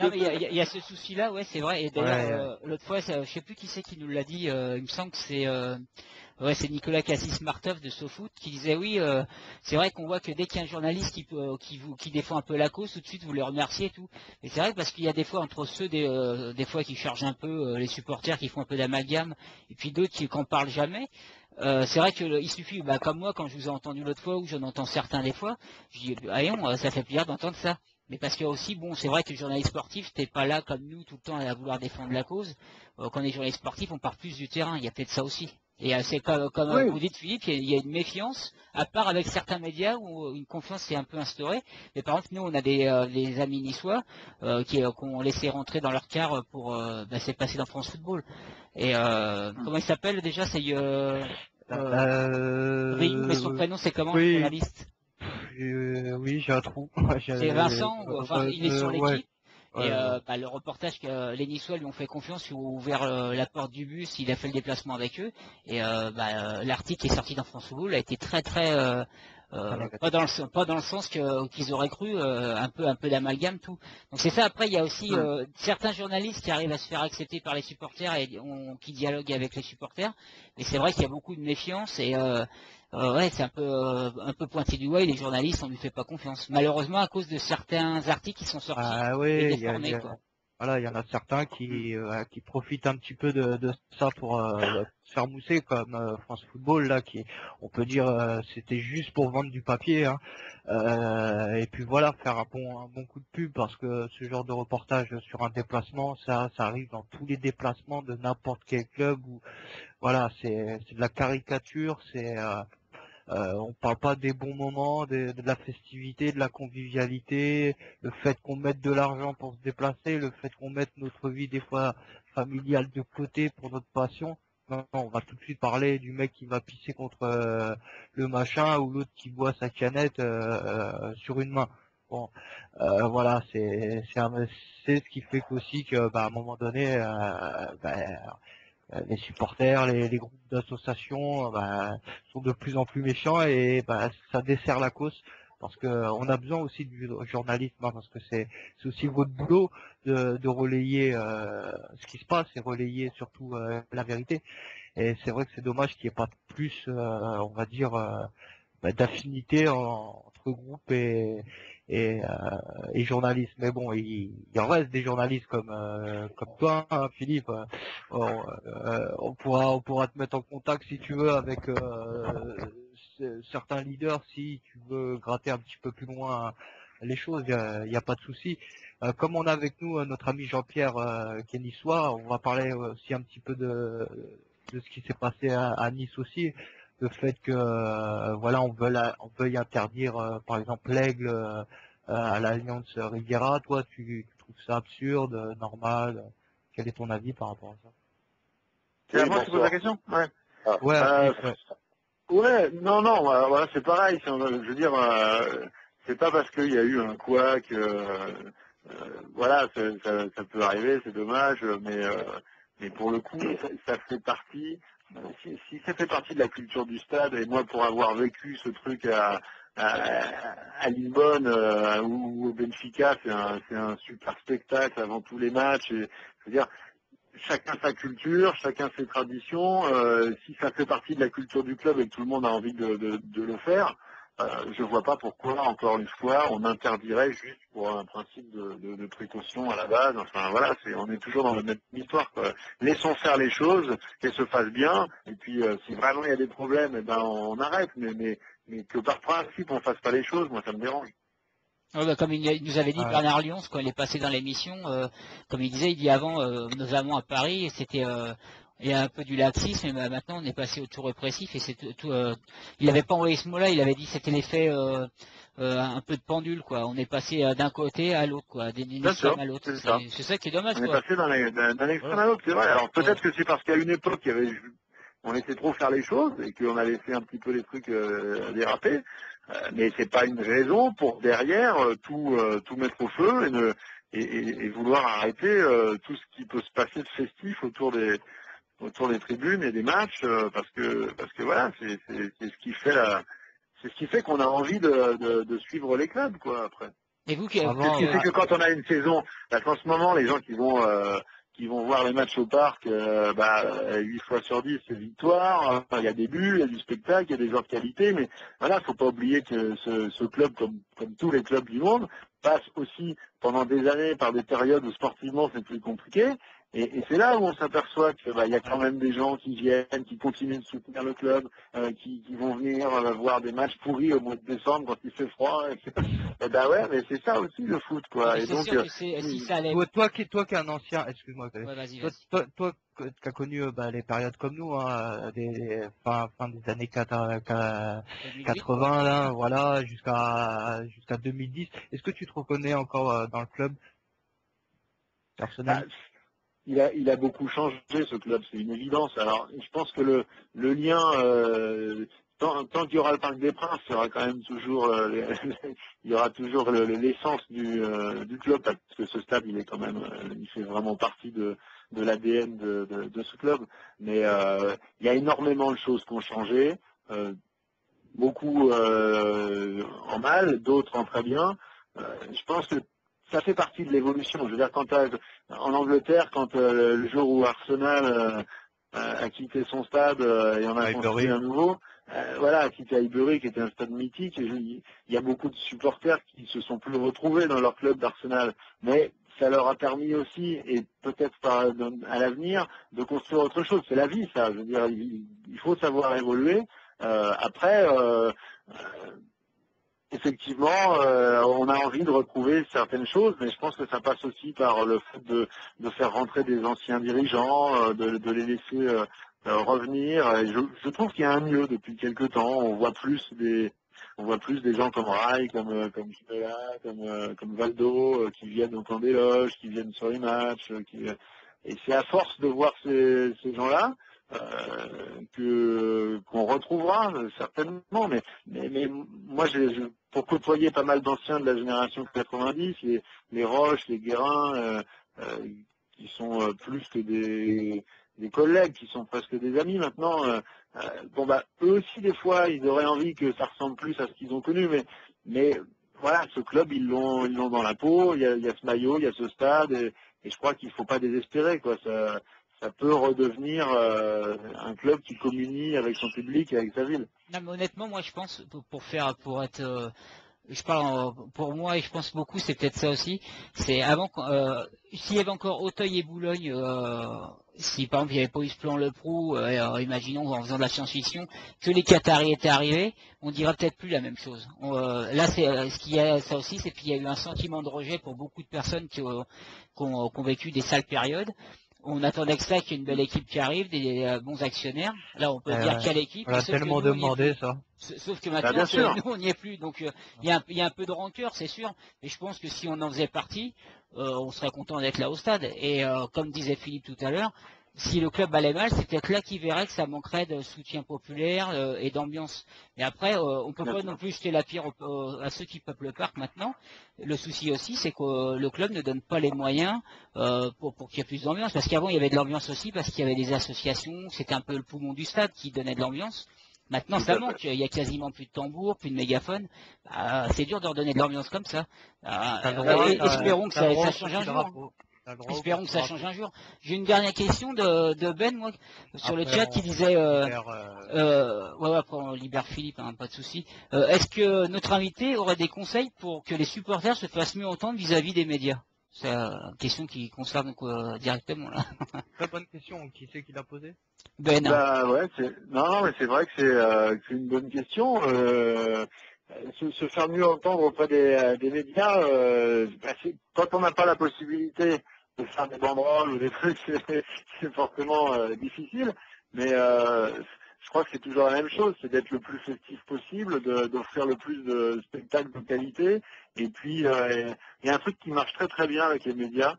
Non mais il y a ce souci-là, ouais, c'est vrai. Et d'ailleurs, Ouais, l'autre fois, je sais plus qui c'est qui nous l'a dit. Il me semble que c'est Nicolas Cassis-Martov de SoFoot qui disait oui, c'est vrai qu'on voit que dès qu'il y a un journaliste qui défend un peu la cause, tout de suite vous le remerciez et tout. Et c'est vrai parce qu'il y a des fois entre ceux des fois qui chargent un peu les supporters, qui font un peu d'amalgame, et puis d'autres qui n'en parlent jamais. C'est vrai qu'il suffit, bah, comme moi, quand je vous ai entendu l'autre fois, ou j'en entends certains des fois, je dis, voyons, ça fait plaisir d'entendre ça. Mais parce que aussi, bon, c'est vrai que le journaliste sportif, t'es pas là comme nous tout le temps à vouloir défendre la cause. Quand on est journaliste sportif, on part plus du terrain. Il y a peut-être ça aussi. Et c'est comme Oui, vous dites, Philippe, il y a une méfiance, à part avec certains médias où une confiance s'est un peu instaurée. Mais par exemple, nous, on a des amis niçois qui ont laissé rentrer dans leur car pour c'est passé dans France Football. Et comment il s'appelle déjà? C'est Ryu, mais son prénom c'est comment le oui, journaliste? oui, j'ai un trou. C'est Vincent, enfin il est sur Ouais, l'équipe. Et ouais. le reportage que les Niçois lui ont fait confiance, ils ont ouvert la porte du bus, il a fait le déplacement avec eux. Et l'article qui est sorti dans France Football a été très très pas dans le sens qu'ils auraient cru, un peu d'amalgame tout. Donc c'est ça. Après il y a aussi certains journalistes qui arrivent à se faire accepter par les supporters et qui dialoguent avec les supporters. Mais c'est vrai qu'il y a beaucoup de méfiance et ouais, c'est un peu pointé du doigt et les journalistes, on lui fait pas confiance. Malheureusement à cause de certains articles qui sont sortis Ah et oui, déformés quoi. voilà, il y en a certains qui profitent un petit peu de ça pour se faire mousser, comme France Football là, qui, on peut dire, c'était juste pour vendre du papier, hein. Et puis voilà, faire un bon coup de pub, parce que ce genre de reportage sur un déplacement, ça arrive dans tous les déplacements de n'importe quel club. Où, voilà, c'est de la caricature, on parle pas des bons moments, de la festivité, de la convivialité, le fait qu'on mette de l'argent pour se déplacer, le fait qu'on mette notre vie des fois familiale de côté pour notre passion. Non, on va tout de suite parler du mec qui va pisser contre le machin, ou l'autre qui boit sa canette sur une main. Bon, voilà, c'est ce qui fait qu'aussi que, bah, à un moment donné, les supporters, les groupes d'associations, bah, sont de plus en plus méchants, et bah, ça dessert la cause, parce que on a besoin aussi du journalisme, hein, parce que c'est aussi votre boulot de relayer ce qui se passe, et relayer surtout la vérité. Et c'est vrai que c'est dommage qu'il n'y ait pas plus, on va dire, d'affinité entre groupes et, et journalistes. Mais bon, il en reste des journalistes comme toi, hein, Philippe. On pourra te mettre en contact si tu veux avec certains leaders, si tu veux gratter un petit peu plus loin les choses. Il y a pas de souci. Comme on a avec nous notre ami Jean-Pierre qui est niçois, on va parler aussi un petit peu de ce qui s'est passé à Nice aussi. Le fait que voilà, on veuille interdire par exemple l'Aigle à l'Alliance Riviera. Toi, tu trouves ça absurde, normal? Quel est ton avis par rapport à ça? C'est à moi qui pose la question? Ouais. Ouais, ouais. Ouais, non, voilà, c'est pareil. Je veux dire, c'est pas parce qu'il y a eu un couac, voilà, ça peut arriver, c'est dommage, mais pour le coup, ça fait partie. Si ça fait partie de la culture du stade, et moi pour avoir vécu ce truc à Lisbonne ou au Benfica, c'est un super spectacle avant tous les matchs. Et, je veux dire, chacun sa culture, chacun ses traditions. Si ça fait partie de la culture du club et que tout le monde a envie de le faire, je vois pas pourquoi, encore une fois, on interdirait juste pour un principe de précaution à la base. Enfin voilà, on est toujours dans la même histoire, quoi. Laissons faire les choses, qu'elles se fassent bien, et puis si vraiment il y a des problèmes, eh ben on arrête, mais que par principe on fasse pas les choses, moi ça me dérange. Ouais, bah, comme il nous avait dit Ouais. Bernard Lyons quand il est passé dans l'émission, comme il disait, il dit avant, notamment à Paris, c'était il y a un peu du laxisme, mais maintenant on est passé au tout répressif et c'est tout. Il n'avait pas envoyé ce mot-là, il avait dit que c'était l'effet un peu de pendule, quoi. On est passé d'un côté à l'autre, quoi, d'une Bien sûr, extrême à l'autre. c'est ça. C'est ça qui est dommage, On est quoi. passé d'un extrême Voilà. à l'autre, c'est vrai. Alors peut-être Ouais. que c'est parce qu'à une époque, on laissait trop faire les choses et qu'on a laissé un petit peu les trucs déraper. Mais c'est pas une raison pour derrière tout mettre au feu et vouloir arrêter tout ce qui peut se passer de festif autour des tribunes et des matchs, parce que voilà, c'est ce qui fait c'est ce qui fait qu'on a envie de suivre les clubs, quoi, après. Et vous, C'est ce Avant, qui fait que quand on a une saison, parce qu'en ce moment, les gens qui vont voir les matchs au parc, 8 fois sur 10, c'est victoire. Enfin, il y a des buts, il y a du spectacle, il y a des joueurs de qualité, mais voilà, faut pas oublier que ce club, comme tous les clubs du monde, passe aussi pendant des années par des périodes où sportivement c'est plus compliqué. Et c'est là où on s'aperçoit que il y a quand même des gens qui viennent, qui continuent de soutenir le club, qui vont venir voir des matchs pourris au mois de décembre quand il fait froid. Et ben ouais, mais c'est ça aussi le foot, non, quoi. mais Et c'est donc, sûr que si ça allait. toi qui es un ancien, excuse-moi, Ouais, vas-y, toi, vas-y. toi qui as connu les périodes comme nous, hein, fin des années 2008. 80, là, voilà, jusqu'à 2010. Est-ce que tu te reconnais encore dans le club bah, personnellement? il a beaucoup changé ce club, c'est une évidence. Alors, je pense que le lien, tant qu'il y aura le Parc des Princes, il y aura quand même toujours, il y aura toujours l'essence du club, parce que ce stade, il est quand même, il fait vraiment partie de l'ADN de ce club. Mais il y a énormément de choses qui ont changé. beaucoup en mal, d'autres en très bien. Je pense que ça fait partie de l'évolution. Je veux dire, en Angleterre, quand le jour où Arsenal a quitté son stade et en a construit un nouveau, voilà, a quitté Highbury, qui était un stade mythique, il y a beaucoup de supporters qui se sont plus retrouvés dans leur club d'Arsenal. Mais ça leur a permis aussi, et peut-être à l'avenir, de construire autre chose. C'est la vie, ça. Je veux dire, il faut savoir évoluer. Après, effectivement, on a envie de retrouver certaines choses, mais je pense que ça passe aussi par le fait de faire rentrer des anciens dirigeants, de les laisser revenir. Et je trouve qu'il y a un mieux depuis quelques temps. On voit plus des gens comme Rai, comme Ginola, comme Valdo, qui viennent au camp des loges, qui viennent sur les matchs, et c'est à force de voir ces gens-là qu'on retrouvera certainement, mais moi pour côtoyer pas mal d'anciens de la génération 90, les Roches, les Guérin, qui sont plus que des collègues, qui sont presque des amis maintenant, eux aussi des fois ils auraient envie que ça ressemble plus à ce qu'ils ont connu, mais voilà, ce club ils l'ont dans la peau, il y a ce maillot, il y a ce stade, et je crois qu'il ne faut pas désespérer, quoi. Ça peut redevenir un club qui communie avec son public et avec sa ville. Non, mais honnêtement, moi, je pense, pour être, je parle pour moi et je pense beaucoup, c'est peut-être ça aussi. C'est avant, s'il y avait encore Auteuil et Boulogne, si par exemple il n'y avait pas eu ce plan Le Prou, imaginons en faisant de la science-fiction, que les Qataris étaient arrivés, on dirait peut-être plus la même chose. Là, c'est ce qu'il y a ça aussi, c'est qu'il y a eu un sentiment de rejet pour beaucoup de personnes qui ont vécu des sales périodes. On attendait que ça, qu'il y ait une belle équipe qui arrive, des bons actionnaires. Là, on peut dire quelle équipe. On a tellement demandé ça. Sauf que maintenant, nous, on n'y est plus. Donc, il y a un peu de rancœur, c'est sûr. Mais je pense que si on en faisait partie, on serait content d'être là au stade. Et comme disait Philippe tout à l'heure, si le club allait mal, c'est peut-être là qu'il verrait que ça manquerait de soutien populaire et d'ambiance. Mais après, on peut pas non plus jeter la pierre à ceux qui peuplent le parc maintenant. Le souci aussi, c'est que le club ne donne pas les moyens pour qu'il y ait plus d'ambiance. Parce qu'avant, il y avait de l'ambiance aussi, parce qu'il y avait des associations, c'était un peu le poumon du stade qui donnait de l'ambiance. Maintenant, ça manque. Il y a quasiment plus de tambours, plus de mégaphones. C'est dur de redonner de l'ambiance comme ça. Espérons que ça change un jour. Espérons que ça change un jour. J'ai une dernière question de Ben, moi, sur le chat, qui disait, après on libère Philippe, hein, pas de souci. Est-ce que notre invité aurait des conseils pour que les supporters se fassent mieux entendre vis-à-vis des médias? C'est une question qui concerne directement là. Très bonne question. Qui c'est qui l'a posée? Ben. Ouais, non, mais c'est vrai que c'est une bonne question. Se faire mieux entendre auprès des médias, quand on n'a pas la possibilité de faire des banderoles ou des trucs, c'est forcément difficile. Mais je crois que c'est toujours la même chose, c'est d'être le plus festif possible, d'offrir le plus de spectacles de qualité. Et puis, il y a un truc qui marche très très bien avec les médias,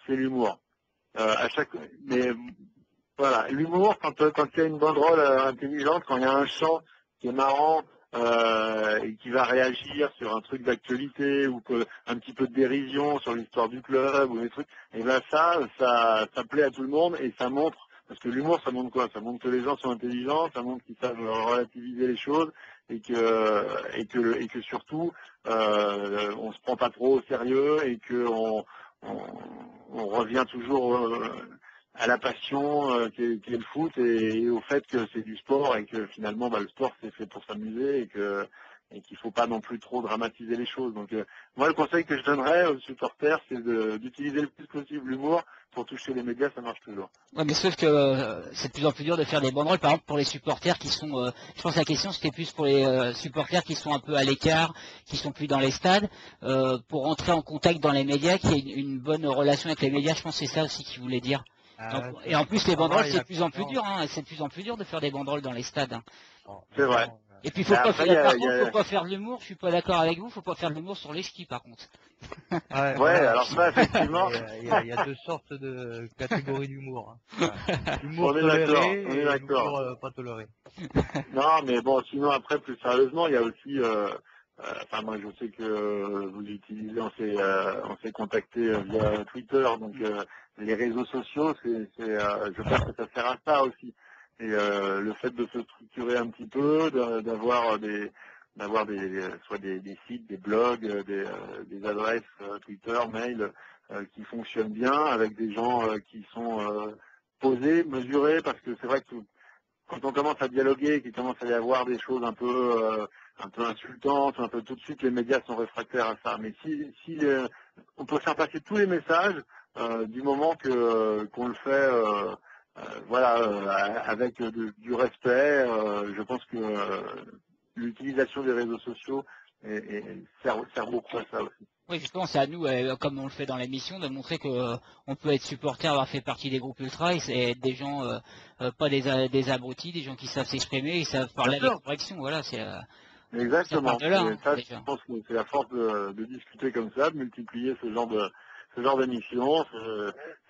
c'est l'humour. Mais voilà, l'humour, quand il y a une banderole intelligente, quand il y a un chant qui est marrant, et qui va réagir sur un truc d'actualité ou un petit peu de dérision sur l'histoire du club ou des trucs, et ben ça plaît à tout le monde et ça montre, parce que l'humour ça montre quoi? Ça montre que les gens sont intelligents, ça montre qu'ils savent relativiser les choses et que surtout on se prend pas trop au sérieux et que on revient toujours à la passion qui est le foot et au fait que c'est du sport et que finalement le sport c'est fait pour s'amuser et qu'il ne faut pas non plus trop dramatiser les choses. Donc moi le conseil que je donnerais aux supporters c'est d'utiliser le plus possible l'humour pour toucher les médias, ça marche toujours. Ouais, mais sauf que c'est de plus en plus dur de faire des banderoles, par exemple pour les supporters qui sont, je pense que la question c'était plus pour les supporters qui sont un peu à l'écart, qui sont plus dans les stades, pour entrer en contact dans les médias, qui ait une bonne relation avec les médias, je pense que c'est ça aussi qu'il voulait dire. Et en plus, les banderoles, c'est de plus en plus dur. C'est de plus en plus dur de faire des banderoles dans les stades. C'est vrai. Et puis, faut pas faire de l'humour. Je suis pas d'accord avec vous. Faut pas faire de l'humour sur les skis, par contre. Alors ça, effectivement. Il y a deux sortes de catégories d'humour. L'humour on est toléré d'accord. et l'humour pas toléré. Non, mais bon, sinon après, plus sérieusement, il y a aussi. Moi, je sais que vous utilisez, on s'est contacté via Twitter, donc les réseaux sociaux, je pense que ça sert à ça aussi. Et le fait de se structurer un petit peu, d'avoir soit des sites, des blogs, des adresses Twitter, mail qui fonctionnent bien, avec des gens qui sont posés, mesurés, parce que c'est vrai que quand on commence à dialoguer, qu'il commence à y avoir des choses un peu insultantes, un peu tout de suite les médias sont réfractaires à ça. Mais si on peut faire passer tous les messages du moment qu'on le fait avec du respect, je pense que l'utilisation des réseaux sociaux sert beaucoup à ça aussi. Oui, justement, c'est à nous, comme on le fait dans l'émission, de montrer que on peut être supporter, avoir fait partie des groupes ultra, et c'est des gens, pas des abrutis, des gens qui savent s'exprimer, ils savent parler Bien avec sûr. correction. Voilà, ça part Exactement. de là, Et hein, ça, déjà. je pense que c'est la force de discuter comme ça, de multiplier ce genre d'émissions.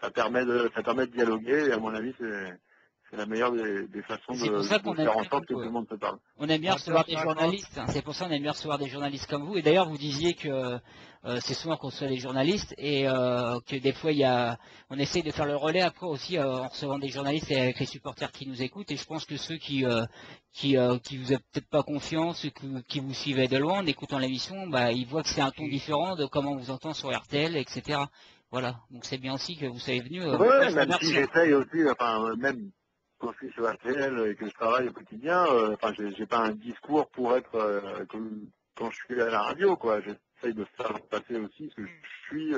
Ça permet de dialoguer. Et à mon avis, c'est la meilleure des façons C'est pour ça de qu'on aime faire en bien sorte que tout le monde se parle. on aime bien recevoir des 20h50. journalistes, hein. C'est pour ça qu'on aime bien recevoir des journalistes comme vous. Et d'ailleurs, vous disiez que c'est souvent qu'on reçoit des journalistes et que des fois, on essaye de faire le relais après aussi en recevant des journalistes et avec les supporters qui nous écoutent. Et je pense que ceux qui vous avez peut-être pas confiance, qui vous suivaient de loin en écoutant l'émission, bah, ils voient que c'est un ton différent de comment on vous entend sur RTL, etc. Voilà. Donc c'est bien aussi que vous soyez venu. Moi, Ouais, je vous même si remercie. j'essaye aussi, enfin, même quand je suis sur RTL et que je travaille au quotidien, enfin, j'ai pas un discours pour être comme quand je suis à la radio, quoi. J'essaye de faire passer aussi ce que je suis.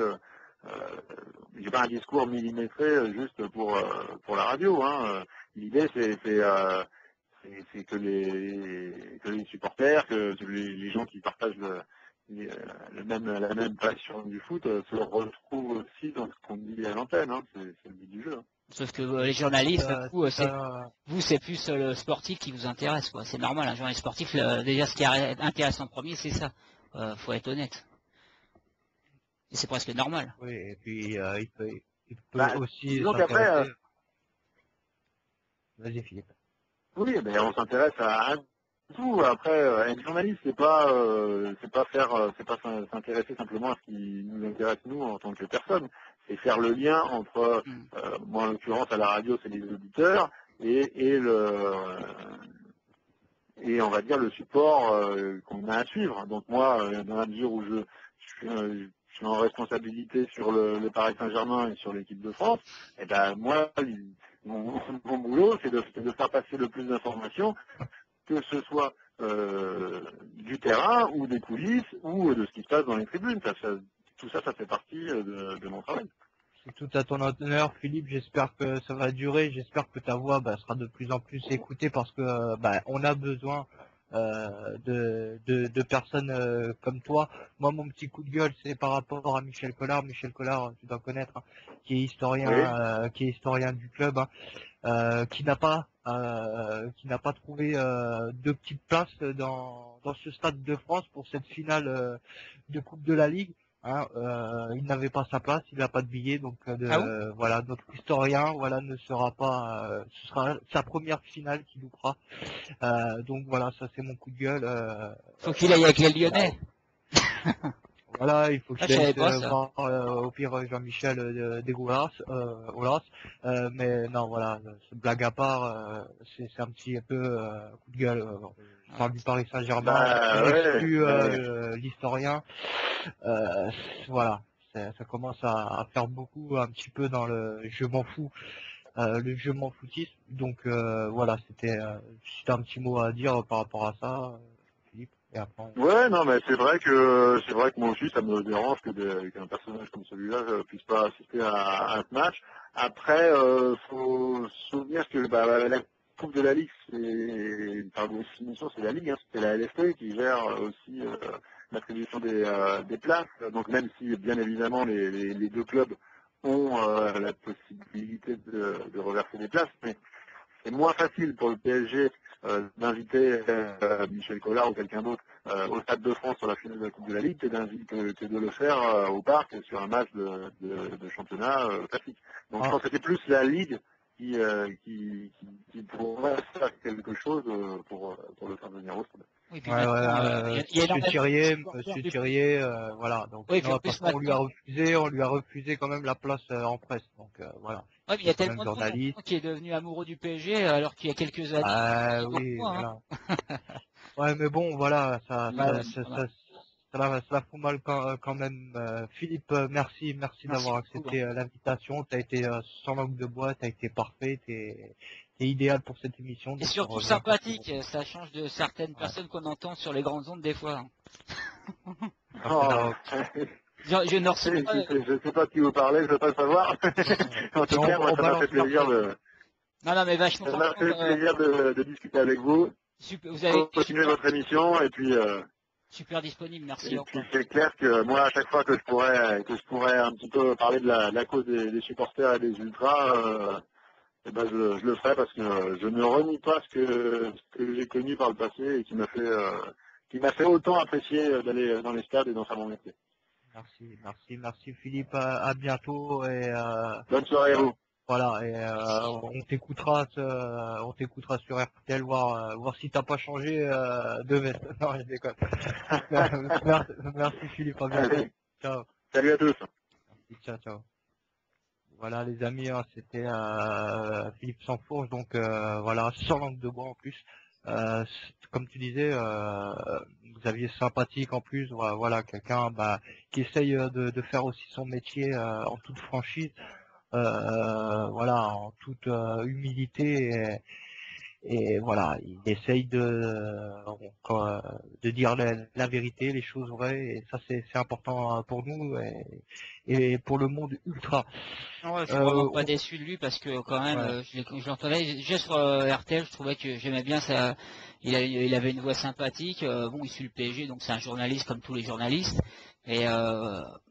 J'ai pas un discours millimétré juste pour la radio. Hein. L'idée, c'est que les supporters, que les gens qui partagent la même passion du foot se retrouvent aussi dans ce qu'on dit à l'antenne. Hein. C'est le but du jeu. Hein. Sauf que Et les c'est tout journalistes, à, vous, tout à- c'est plus le sportif qui vous intéresse, quoi. C'est normal, un journaliste sportif, déjà ce qui intéresse en premier, c'est ça. Faut être honnête. Et c'est presque normal. oui, et puis il peut Bah, aussi disons qu'après, s'intéresser. Vas-y, Philippe. oui, mais on s'intéresse à tout. Après, être journaliste, c'est pas s'intéresser simplement à ce qui nous intéresse nous en tant que personne. C'est faire le lien entre, Hmm. moi en l'occurrence à la radio, c'est les auditeurs et on va dire le support qu'on a à suivre. Donc moi, dans la mesure où je suis en responsabilité sur le Paris Saint-Germain et sur l'équipe de France, et ben moi, mon boulot, c'est de faire passer le plus d'informations, que ce soit du terrain ou des coulisses ou de ce qui se passe dans les tribunes. Tout ça, ça fait partie de mon travail. C'est tout à ton honneur, Philippe. J'espère que ça va durer. J'espère que ta voix sera de plus en plus écoutée parce que on a besoin de personnes comme toi. Moi, mon petit coup de gueule, c'est par rapport à Michel Collard. Michel Collard, tu dois connaître, hein, Oui. qui est historien du club, hein, qui n'a pas trouvé de petite place dans ce stade de France pour cette finale de Coupe de la Ligue. Hein, il n'avait pas sa place, il n'a pas de billet, donc Ah bon? voilà, notre historien, voilà, ne sera pas, ce sera sa première finale qu'il loupera. Donc voilà, ça c'est mon coup de gueule. Faut qu'il aille avec les Lyonnais. Voilà, il faut Ah, qu'il je aille savais pas ça. voir au pire Jean-Michel Desgoulas, Aulas. Mais non, voilà, blague à part, c'est un petit peu coup de gueule. Enfin, du Paris Saint-Germain, Bah on ouais. exclut l'historien. Voilà, ça commence à faire beaucoup, un petit peu dans je m'en fous, le je m'en foutisme. Donc voilà, c'était un petit mot à dire par rapport à ça, Philippe. Et après, Ouais, non, mais c'est vrai que moi aussi, ça me dérange qu'un personnage comme celui-là puisse pas assister à ce match. Après, faut se souvenir que la Coupe de la Ligue, par définition, c'est la Ligue, hein, c'est la LFP qui gère aussi l'attribution des places. Donc même si, bien évidemment, les deux clubs ont la possibilité de reverser des places, mais c'est moins facile pour le PSG d'inviter Michel Collard ou quelqu'un d'autre au Stade de France sur la finale de la Coupe de la Ligue que de le faire au parc sur un match de championnat classique. Donc je pense que c'est plus la Ligue qui pourrait faire quelque chose pour le faire venir au stade. Oui, puis Ouais, maintenant, il y a Monsieur Thirier, voilà. Donc, oui, puis en non, parce plus qu'on maintenant, lui a refusé quand même la place en presse. Donc, voilà. ouais, mais il y C'est a quand même tellement de monde journaliste. maintenant qui est devenu amoureux du PSG, alors qu'il y a quelques années, Ah c'était oui, moi, hein. voilà. Ouais, mais bon, voilà, Ouais, ouais, c'est pas mal. ça la fout mal quand même. Philippe, merci Merci d'avoir beaucoup, hein. accepté l'invitation. T'as été sans langue de bois, t'as été parfait, t'es idéal pour cette émission. Et Donc, tu surtout reviens quand tu sympathique, veux. ça change de certaines Ouais. personnes qu'on entend sur les grandes ondes des fois, hein. Parce que Oh, Je ne reçois pas. je ne sais pas qui vous parlez, je ne veux pas le savoir. En tout cas, moi, on ça m'a fait balance leur plaisir tête. Non, non, mais vachement, ça m'a franchement, fait plaisir de discuter avec vous. vous avez été Continuez super, votre émission super disponible, merci et puis encore. c'est clair que moi, à chaque fois que je pourrais un petit peu parler de la cause des supporters et des ultras, eh ben je le ferai parce que je ne renie pas ce que j'ai connu par le passé et qui m'a fait autant apprécier d'aller dans les stades et d'en faire mon métier. Merci Philippe, à bientôt et Bonne soirée à vous. voilà, et on t'écoutera sur RTL voir si t'as pas changé de veste. Non, je déconne. Merci Philippe, à bientôt. Allez, Ciao. salut à tous. Merci, ciao. Voilà les amis, hein, c'était Philippe Sansfourche, donc voilà, sans langue de bois en plus. Comme tu disais, Xavier sympathique en plus, voilà, quelqu'un qui essaye de faire aussi son métier en toute franchise, voilà, en toute humilité. Et voilà, il essaye de dire la vérité, les choses vraies, et ça c'est important pour nous et pour le monde ultra. Non, ouais, je suis vraiment pas On- déçu de lui parce que quand même, ouais. je l'entendais déjà sur RTL, je trouvais que j'aimais bien ça. Il avait une voix sympathique. Bon, il suit le PSG, donc c'est un journaliste comme tous les journalistes. Et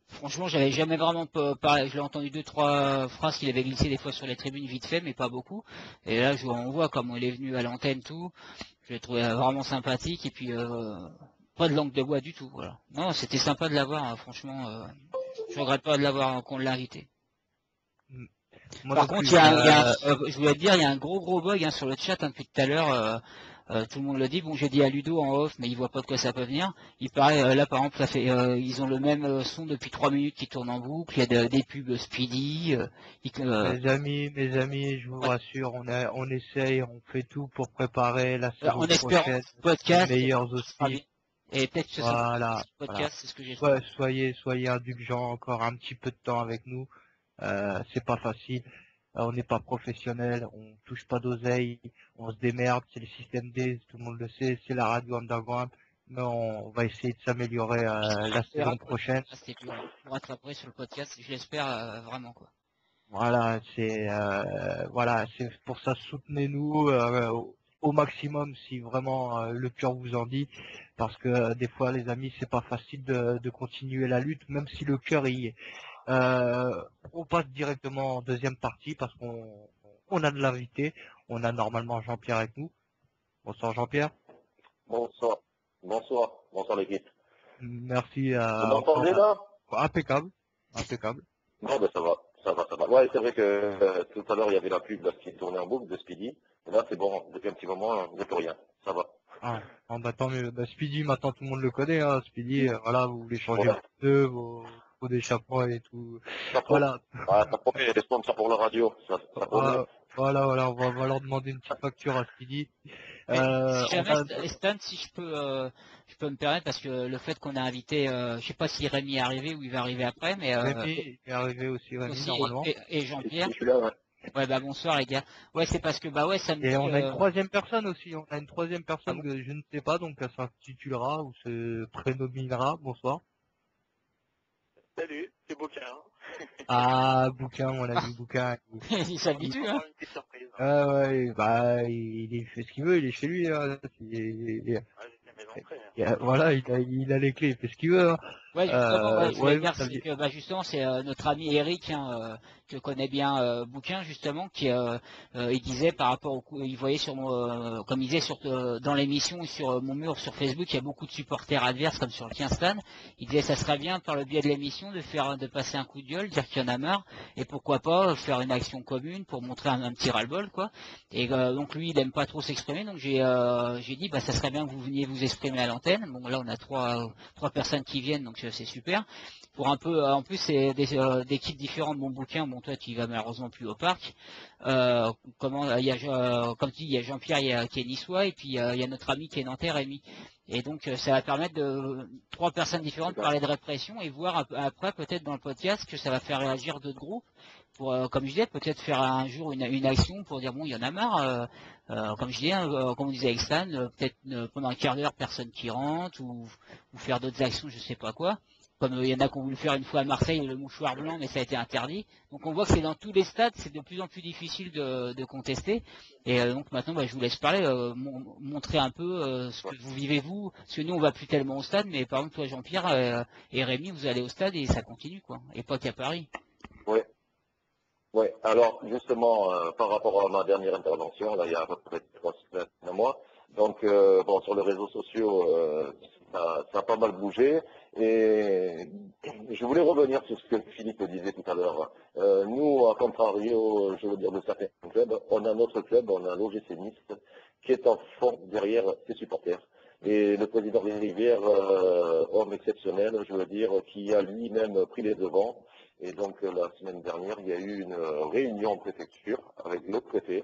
franchement, j'avais jamais vraiment parlé. Je l'ai entendu deux, trois phrases qu'il avait glissées des fois sur les tribunes vite fait, mais pas beaucoup. Et là, on voit comment il est venu à l'antenne, tout. Je l'ai trouvé vraiment sympathique et puis pas de langue de bois du tout. Voilà. Non, c'était sympa de l'avoir, hein, franchement. Je regrette pas de l'avoir qu'on l'a invité. Moi Par non contre, plus. je voulais te dire, il y a un gros bug hein, sur le chat hein, depuis tout à l'heure. Tout le monde le dit. Bon, j'ai dit à Ludo en off, mais il voit pas de quoi ça peut venir. Il paraît là, par exemple, ils ont le même son depuis 3 minutes qui tourne en boucle. Il y a des pubs Speedy. Mes amis, je vous Ouais. rassure, on essaye, on fait tout pour préparer la En saison espérant prochaine, que ce podcast meilleurs sera bien. aussi. Et peut-être que ce sera Voilà, ce voilà. podcast, c'est ce que j'espère. Soyez indulgents encore un petit peu de temps avec nous. C'est pas facile. On n'est pas professionnel, on touche pas d'oseille, on se démerde, c'est le système D, tout le monde le sait, c'est la radio underground, mais on va essayer de s'améliorer la On verra saison pour le prochaine. podcast et puis on rattraperait sur le podcast. Je l'espère vraiment quoi. Voilà, c'est pour ça soutenez-nous au maximum si vraiment le cœur vous en dit, parce que des fois les amis c'est pas facile de continuer la lutte, même si le cœur y est. On passe directement en deuxième partie parce qu'on a de l'invité, on a normalement Jean-Pierre avec nous. Bonsoir Jean-Pierre. Bonsoir. Bonsoir l'équipe. Merci Vous encore. m'entendez là? Impeccable. Non, ben ça va. Ouais, c'est vrai que tout à l'heure il y avait la pub là, qui tournait en boucle de Speedy. Et là c'est bon, depuis un petit moment, il n'y a plus rien. Ça va. Ah, tant mieux. Speedy, maintenant tout le monde le connaît, hein. Speedy, voilà, vous voulez changer vos Ouais. pneus, vos d'échappement et tout. Ça promet. Voilà. Ça promet, il y a des sponsors pour la radio. Ça promet. Voilà, on va leur demander une petite facture à Speedy. Mais si On jamais, a, Stan, si je peux me permettre, parce que le fait qu'on a invité, je sais pas si Rémi est arrivé ou il va arriver après, mais Rémi est arrivé aussi, Rémi, aussi normalement. et Jean-Pierre. Je suis là, ouais. Ouais, bah bonsoir les gars. Ouais, c'est parce que bah ouais, samedi. Et on a une troisième personne aussi. On a une troisième Ah personne bon que je ne sais pas, donc elle s'intitulera ou se prénominera. Bonsoir. Salut, c'est Bouquin. Ah, Bouquin, mon ami Bouquin. il s'habitue, hein. Une petite surprise. Ah ouais, il fait ce qu'il veut, il est chez lui. Hein. Ah, j'ai mes entrées. Hein. Voilà, il a les clés, il fait ce qu'il veut. Hein. Ouais, justement, ouais, je voulais Ouais, dire, c'est que bah, justement, c'est notre ami Eric, hein, que connaît bien Bouquin, justement, qui il disait par rapport il voyait sur comme il disait sur dans l'émission sur mon mur sur Facebook, il y a beaucoup de supporters adverses comme sur le Kingston. Il disait ça serait bien par le biais de l'émission de passer un coup de gueule, dire qu'il y en a marre, et pourquoi pas faire une action commune pour montrer un petit ras-le-bol, quoi. Et donc lui, il aime pas trop s'exprimer, donc j'ai dit bah ça serait bien que vous veniez vous exprimer à l'antenne. Bon là on a trois personnes qui viennent, donc c'est super. Pour un peu, en plus c'est d'équipes différentes de mon bouquin. Bon, toi tu y vas malheureusement plus au parc. Il y a, comme tu dis, il y a Jean-Pierre qui est niçois et puis il y a notre ami qui est nantais, Rémi. Et donc ça va permettre de trois personnes différentes de parler de répression et voir après peut-être dans le podcast que ça va faire réagir d'autres groupes. Pour, comme je disais, peut-être faire un jour une action pour dire bon, il y en a marre. Comme je disais, comme on disait avec Stan, peut-être pendant un quart d'heure personne qui rentre ou faire d'autres actions, je sais pas quoi. Comme il y en a qui ont voulu faire une fois à Marseille le mouchoir blanc, mais ça a été interdit. Donc on voit que c'est dans tous les stades, c'est de plus en plus difficile de contester. Et donc maintenant, bah, je vous laisse parler, montrer un peu ce que vous vivez vous. Parce que nous, on va plus tellement au stade, mais par exemple toi, Jean-Pierre et Rémi, vous allez au stade et ça continue, quoi. Et pas qu'à Paris. Oui. Oui, alors justement, par rapport à ma dernière intervention, là, il y a à peu près 3 semaines, un mois, donc bon, sur les réseaux sociaux, ça a pas mal bougé, et je voulais revenir sur ce que Philippe disait tout à l'heure. Nous, à contrario, je veux dire, de certains clubs, on a notre club, on a l'OGC Nice, qui est en fond derrière ses supporters. Et le président des Rivières, homme exceptionnel, je veux dire, qui a lui-même pris les devants. Et donc la semaine dernière, il y a eu une réunion en préfecture avec le préfet,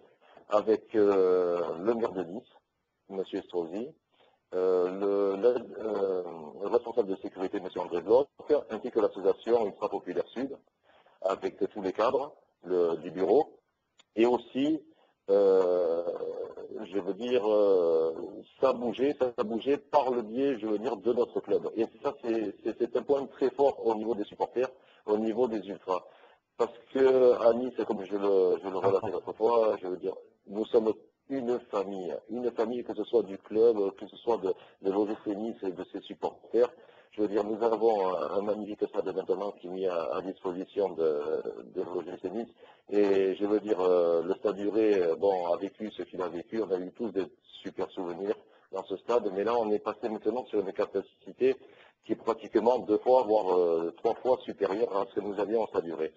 avec le maire de Nice, M. Estrosi, le responsable de sécurité, M. André Bloch, ainsi que l'association Ultra Populaire Sud, avec tous les cadres du bureau, et aussi, je veux dire, ça a bougé par le biais, je veux dire, de notre club. Et ça, c'est un point très fort au niveau des supporters, au niveau des ultras. Parce que à Nice, comme je le relatais l'autre fois, je veux dire, nous sommes une famille, que ce soit du club, que ce soit de l'OGC Nice et de ses supporters. Je veux dire, nous avons un magnifique stade maintenant qui est mis à disposition de l'OGC Nice. Et je veux dire, le stade Duré, bon, a vécu ce qu'il a vécu. On a eu tous des super souvenirs dans ce stade. Mais là, on est passé maintenant sur une capacité qui est pratiquement 2 fois, voire 3 fois supérieure à ce que nous avions en stade Duré.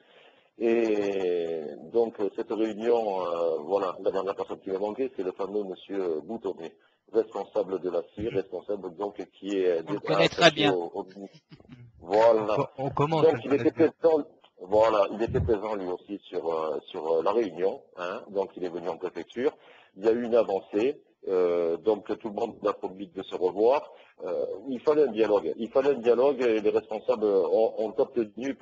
Et donc, cette réunion, voilà, la dernière personne qui m'a manqué, c'est le fameux monsieur Boutonnet, responsable de la CIR, responsable donc qui est On le connaît très bien. Voilà. On commence. Donc, il était présent, voilà, il était présent lui aussi sur la réunion, hein, donc il est venu en préfecture. Il y a eu une avancée, donc tout le monde a promis de se revoir. Il fallait un dialogue. Et les responsables ont obtenu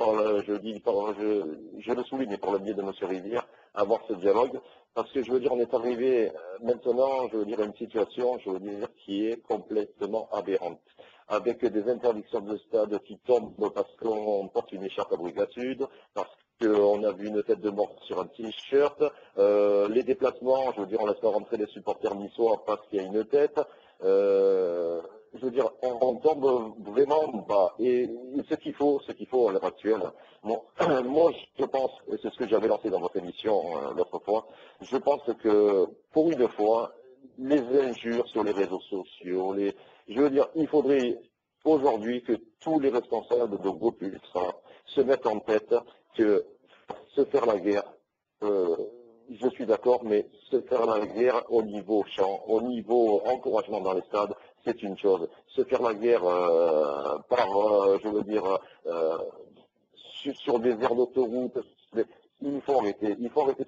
je le souligne par le biais de M. Rivière, avoir ce dialogue. Parce que je veux dire, on est arrivé maintenant, je veux dire, à une situation, je veux dire, qui est complètement aberrante. Avec des interdictions de stade qui tombent parce qu'on porte une écharpe à Brigade Sud, parce qu'on a vu une tête de mort sur un t-shirt, les déplacements, je veux dire, on laisse pas rentrer les supporters niçois parce qu'il y a une tête. Je veux dire, on tombe vraiment bas. Et ce qu'il faut à l'heure actuelle, bon, moi je pense, et c'est ce que j'avais lancé dans votre émission l'autre fois, je pense que pour une fois, les injures sur les réseaux sociaux, je veux dire, il faudrait aujourd'hui que tous les responsables de groupes ultra se mettent en tête que se faire la guerre, je suis d'accord, mais se faire la guerre au niveau chant, au niveau encouragement dans les stades, c'est une chose. Se faire la guerre je veux dire, sur des aires d'autoroute, il faut arrêter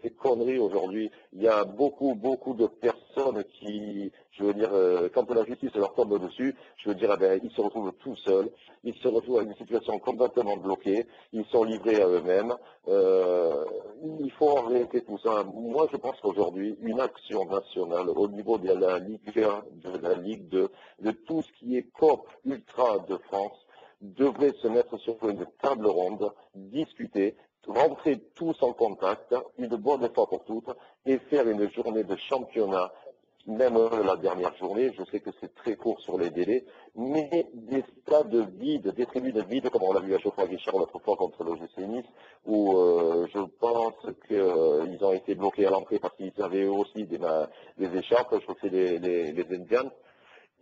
ces conneries aujourd'hui. Il y a beaucoup de personnes qui, je veux dire, quand la justice leur tombe dessus, je veux dire, eh ben, ils se retrouvent tout seuls, ils se retrouvent à une situation complètement bloquée, ils sont livrés à eux-mêmes. Il faut arrêter tout ça. Moi, je pense qu'aujourd'hui, une action nationale au niveau de la Ligue 1, de la Ligue 2, de tout ce qui est COP Ultra de France, devrait se mettre sur une table ronde, discuter, rentrer tous en contact, une bonne fois pour toutes, et faire une journée de championnat même la dernière journée, je sais que c'est très court sur les délais, mais des stades vides, des tribunes vides, comme on l'a vu à Geoffroy Guichard l'autre fois contre l'OGC Nice, où je pense qu'ils ont été bloqués à l'entrée parce qu'ils avaient eux aussi des écharpes, je crois que c'est les Indians.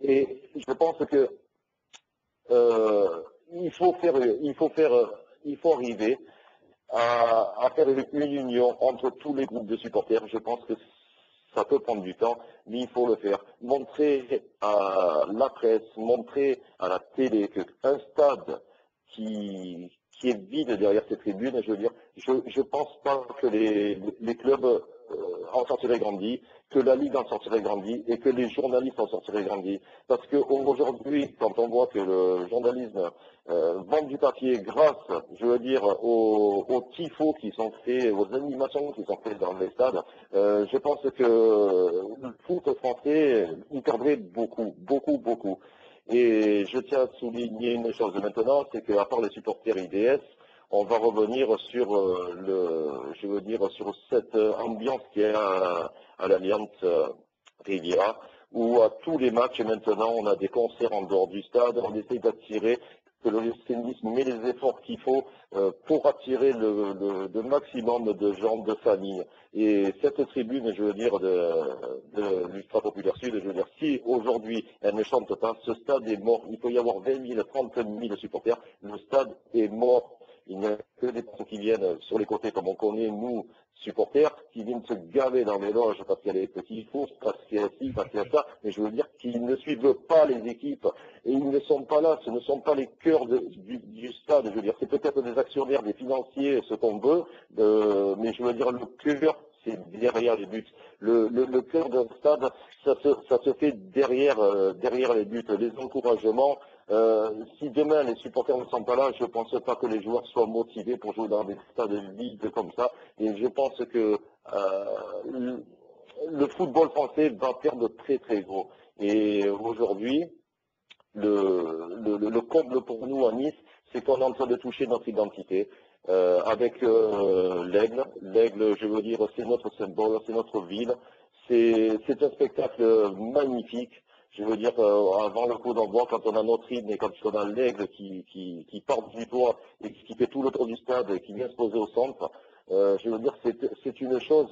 Et je pense que il faut arriver à faire une union entre tous les groupes de supporters. Je pense que ça peut prendre du temps, mais il faut le faire. Montrer à la presse, montrer à la télé qu'un stade qui est vide derrière ces tribunes, je veux dire, je pense pas que les clubs en sortiraient grandis, que la Ligue en sortirait grandie et que les journalistes en sortiraient grandis. Parce qu'aujourd'hui, quand on voit que le journalisme vend du papier grâce, je veux dire, aux tifos qui sont faits, aux animations qui sont faites dans les stades, je pense que le foot français y perdrait beaucoup, beaucoup, beaucoup. Et je tiens à souligner une chose maintenant, c'est qu'à part les supporters IDS, on va revenir sur sur cette ambiance qui est à l'Alliance Riviera, où à tous les matchs maintenant, on a des concerts en dehors du stade, on essaye d'attirer, que le Nice met les efforts qu'il faut pour attirer le maximum de gens, de familles. Et cette tribune, je veux dire, de l'Ultra Populaire Sud, je veux dire, si aujourd'hui elle ne chante pas, ce stade est mort. Il peut y avoir 20 000, 30 000 supporters, le stade est mort. Il n'y a que des personnes qui viennent sur les côtés, comme on connaît, nous, supporters, qui viennent se gaver dans les loges parce qu'il y a les petits fours, parce qu'il y a ci, parce qu'il y a ça, mais je veux dire qu'ils ne suivent pas les équipes. Et ils ne sont pas là, ce ne sont pas les cœurs du stade, je veux dire. C'est peut-être des actionnaires, des financiers, ce qu'on veut, mais je veux dire, le cœur, c'est derrière les buts. Le cœur d'un stade, ça se fait derrière les buts, les encouragements. Si demain les supporters ne sont pas là, je ne pense pas que les joueurs soient motivés pour jouer dans des stades vides comme ça. Et je pense que le football français va perdre très très gros. Et aujourd'hui, le comble pour nous à Nice, c'est qu'on est en train de toucher notre identité. Avec l'aigle. L'aigle, je veux dire, c'est notre symbole, c'est notre ville. C'est un spectacle magnifique. Je veux dire, avant le coup d'envoi, quand on a notre hymne et quand on a l'aigle qui part du toit et qui fait tout le tour du stade et qui vient se poser au centre, je veux dire, c'est une chose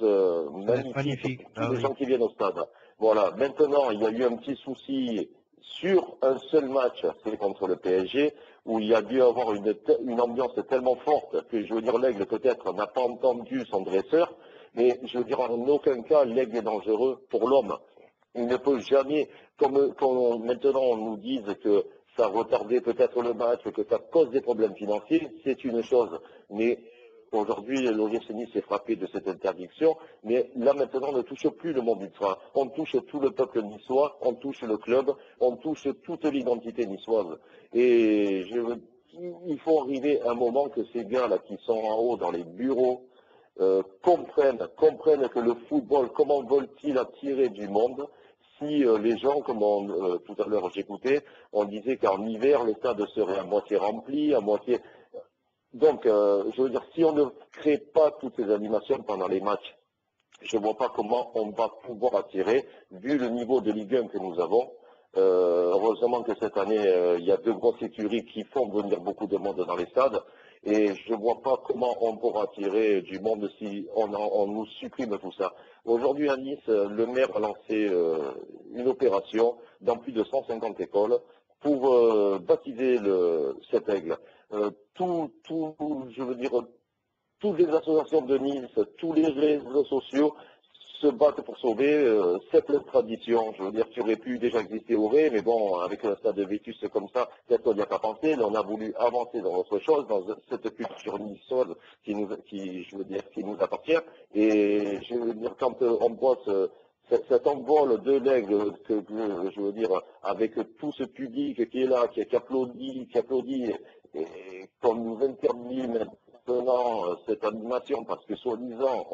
magnifique pour tous les gens qui viennent au stade. Voilà. Maintenant, il y a eu un petit souci sur un seul match, c'est contre le PSG, où il y a dû avoir une ambiance tellement forte que, je veux dire, l'aigle peut-être n'a pas entendu son dresseur, mais je veux dire, en aucun cas, l'aigle est dangereux pour l'homme. Il ne peut jamais, comme maintenant on nous dise que ça retardait peut-être le match, que ça cause des problèmes financiers, c'est une chose. Mais aujourd'hui, l'OGC Nice est frappé de cette interdiction, mais là maintenant on ne touche plus le monde ultra. On touche tout le peuple niçois, on touche le club, on touche toute l'identité niçoise. Et il faut arriver à un moment que ces gars-là qui sont en haut dans les bureaux comprennent que le football, comment veulent-ils attirer du monde si les gens, comme tout à l'heure j'écoutais, on disait qu'en hiver, le stade serait à moitié rempli, à moitié... Donc, je veux dire, si on ne crée pas toutes ces animations pendant les matchs, je ne vois pas comment on va pouvoir attirer, vu le niveau de Ligue 1 que nous avons. Heureusement que cette année, il y a deux grosses écuries qui font venir beaucoup de monde dans les stades. Et je ne vois pas comment on pourra attirer du monde si on nous supprime tout ça. Aujourd'hui à Nice, le maire a lancé une opération dans plus de 150 écoles pour baptiser cet aigle. Je veux dire, toutes les associations de Nice, tous les réseaux sociaux se battent pour sauver cette tradition. Je veux dire, qui aurait pu déjà exister au Ré, mais bon, avec un stade de Vétus comme ça, peut-être qu'on n'y a pas pensé, mais on a voulu avancer dans autre chose, dans cette culture niçoise qui nous appartient. Et je veux dire, quand on voit cet envol de l'aigle, je veux dire, avec tout ce public qui est là, qui applaudit, et qu'on nous interdit maintenant cette animation parce que soi-disant,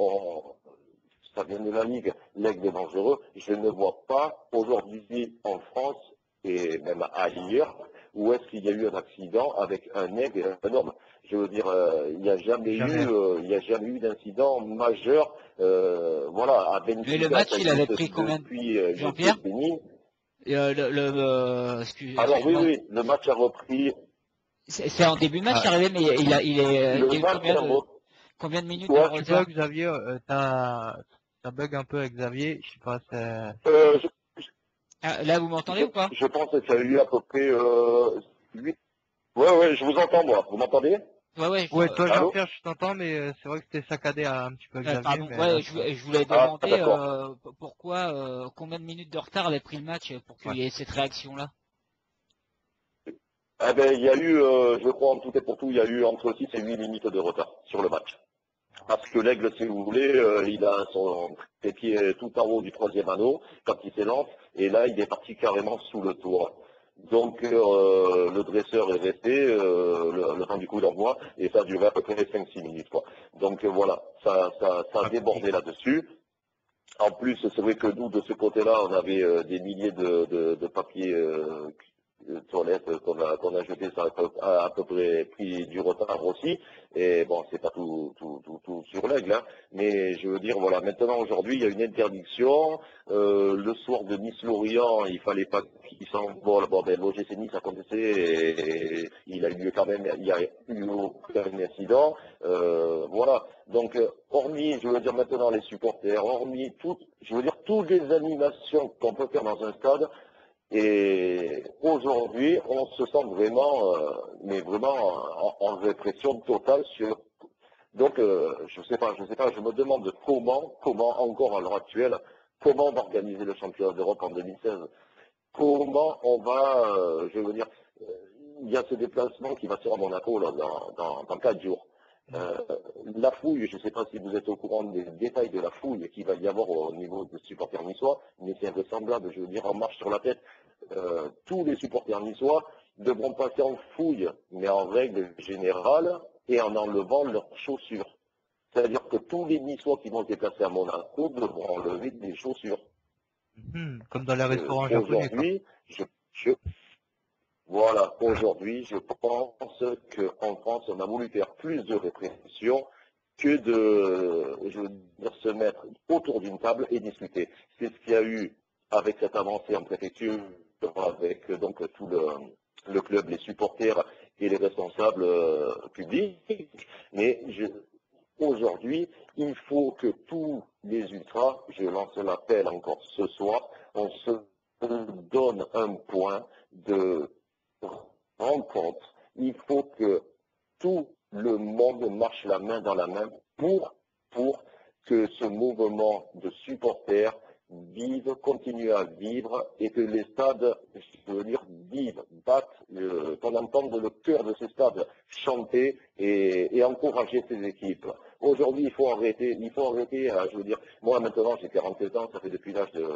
ça vient de la Ligue, l'aigle est dangereux, je ne vois pas aujourd'hui en France et même ailleurs où est-ce qu'il y a eu un accident avec un aigle et un homme. Je veux dire, il n'y a jamais eu d'incident majeur. Voilà, à Benfica. Mais le match, ça il avait existe pris combien depuis Jean-Pierre Bénin. Alors excuse-moi. oui, le match a repris. C'est en début de match, arrivé, mais il y a eu combien de minutes de Tu retard? bugs, Xavier, ça bug un peu avec Xavier, je sais pas, Là, vous m'entendez ou pas? Je pense que ça a eu à peu près 8. Ouais, je vous entends moi. Vous m'entendez? Ouais, toi Jean-Pierre, je t'entends, mais c'est vrai que c'était saccadé un petit peu avec Xavier. pardon, Mais ouais, je voulais demander d'accord. combien de minutes de retard avait pris le match pour qu'il y ait cette réaction-là. Eh ben, il y a eu, je crois en tout et pour tout, il y a eu entre 6 et 8 minutes de retard sur le match. Parce que l'Aigle, si vous voulez, il a son pied tout en haut du 3e anneau quand il s'élance, et là, il est parti carrément sous le toit. Donc, le dresseur est resté le temps du coup d'envoi, et ça a duré à peu près 5-6 minutes, quoi. Donc, voilà, ça a débordé là-dessus. En plus, c'est vrai que nous, de ce côté-là, on avait des milliers de papiers toilettes qu'on a jeté, ça a à peu près pris du retard aussi. Et bon, c'est pas tout sur l'Aigle, hein. Mais je veux dire, voilà, maintenant, aujourd'hui, il y a une interdiction. Le soir de Nice-Lorient, il fallait pas qu'il s'envole. Bon, ben, l'OGC Nice a contesté et il a eu lieu quand même, il n'y a eu aucun incident. Voilà. Donc, hormis, je veux dire maintenant les supporters, hormis toutes les animations qu'on peut faire dans un stade, et aujourd'hui, on se sent vraiment, mais vraiment en répression totale sur. Donc, je sais pas, je me demande comment encore à l'heure actuelle, comment on va organiser le championnat d'Europe en 2016. Comment on va, je veux dire, il y a ce déplacement qui va se faire à Monaco là, dans 4 jours. La fouille, je ne sais pas si vous êtes au courant des détails de la fouille qu'il va y avoir au niveau des supporters niçois, mais c'est invraisemblable, je veux dire, en marche sur la tête. Tous les supporters niçois devront passer en fouille, mais en règle générale, et en enlevant leurs chaussures. C'est-à-dire que tous les Niçois qui vont se déplacer à Monaco devront enlever des chaussures. Comme dans les restaurants japonais. Aujourd'hui, voilà, aujourd'hui, je pense qu'en France, on a voulu faire plus de répression que de, je veux dire, se mettre autour d'une table et discuter. C'est ce qu'il y a eu avec cette avancée en préfecture, avec donc tout le club, les supporters et les responsables publics. Mais aujourd'hui, il faut que tous les ultras, je lance l'appel encore ce soir, on se donne un point de rencontre. Il faut que tout le monde marche la main dans la main pour que ce mouvement de supporters vive, continue à vivre et que les stades, je veux dire, vivent, battent, qu'on entende le cœur de ces stades chanter et encourager ces équipes. Aujourd'hui, il faut arrêter, je veux dire, moi maintenant j'ai 47 ans, ça fait depuis l'âge de,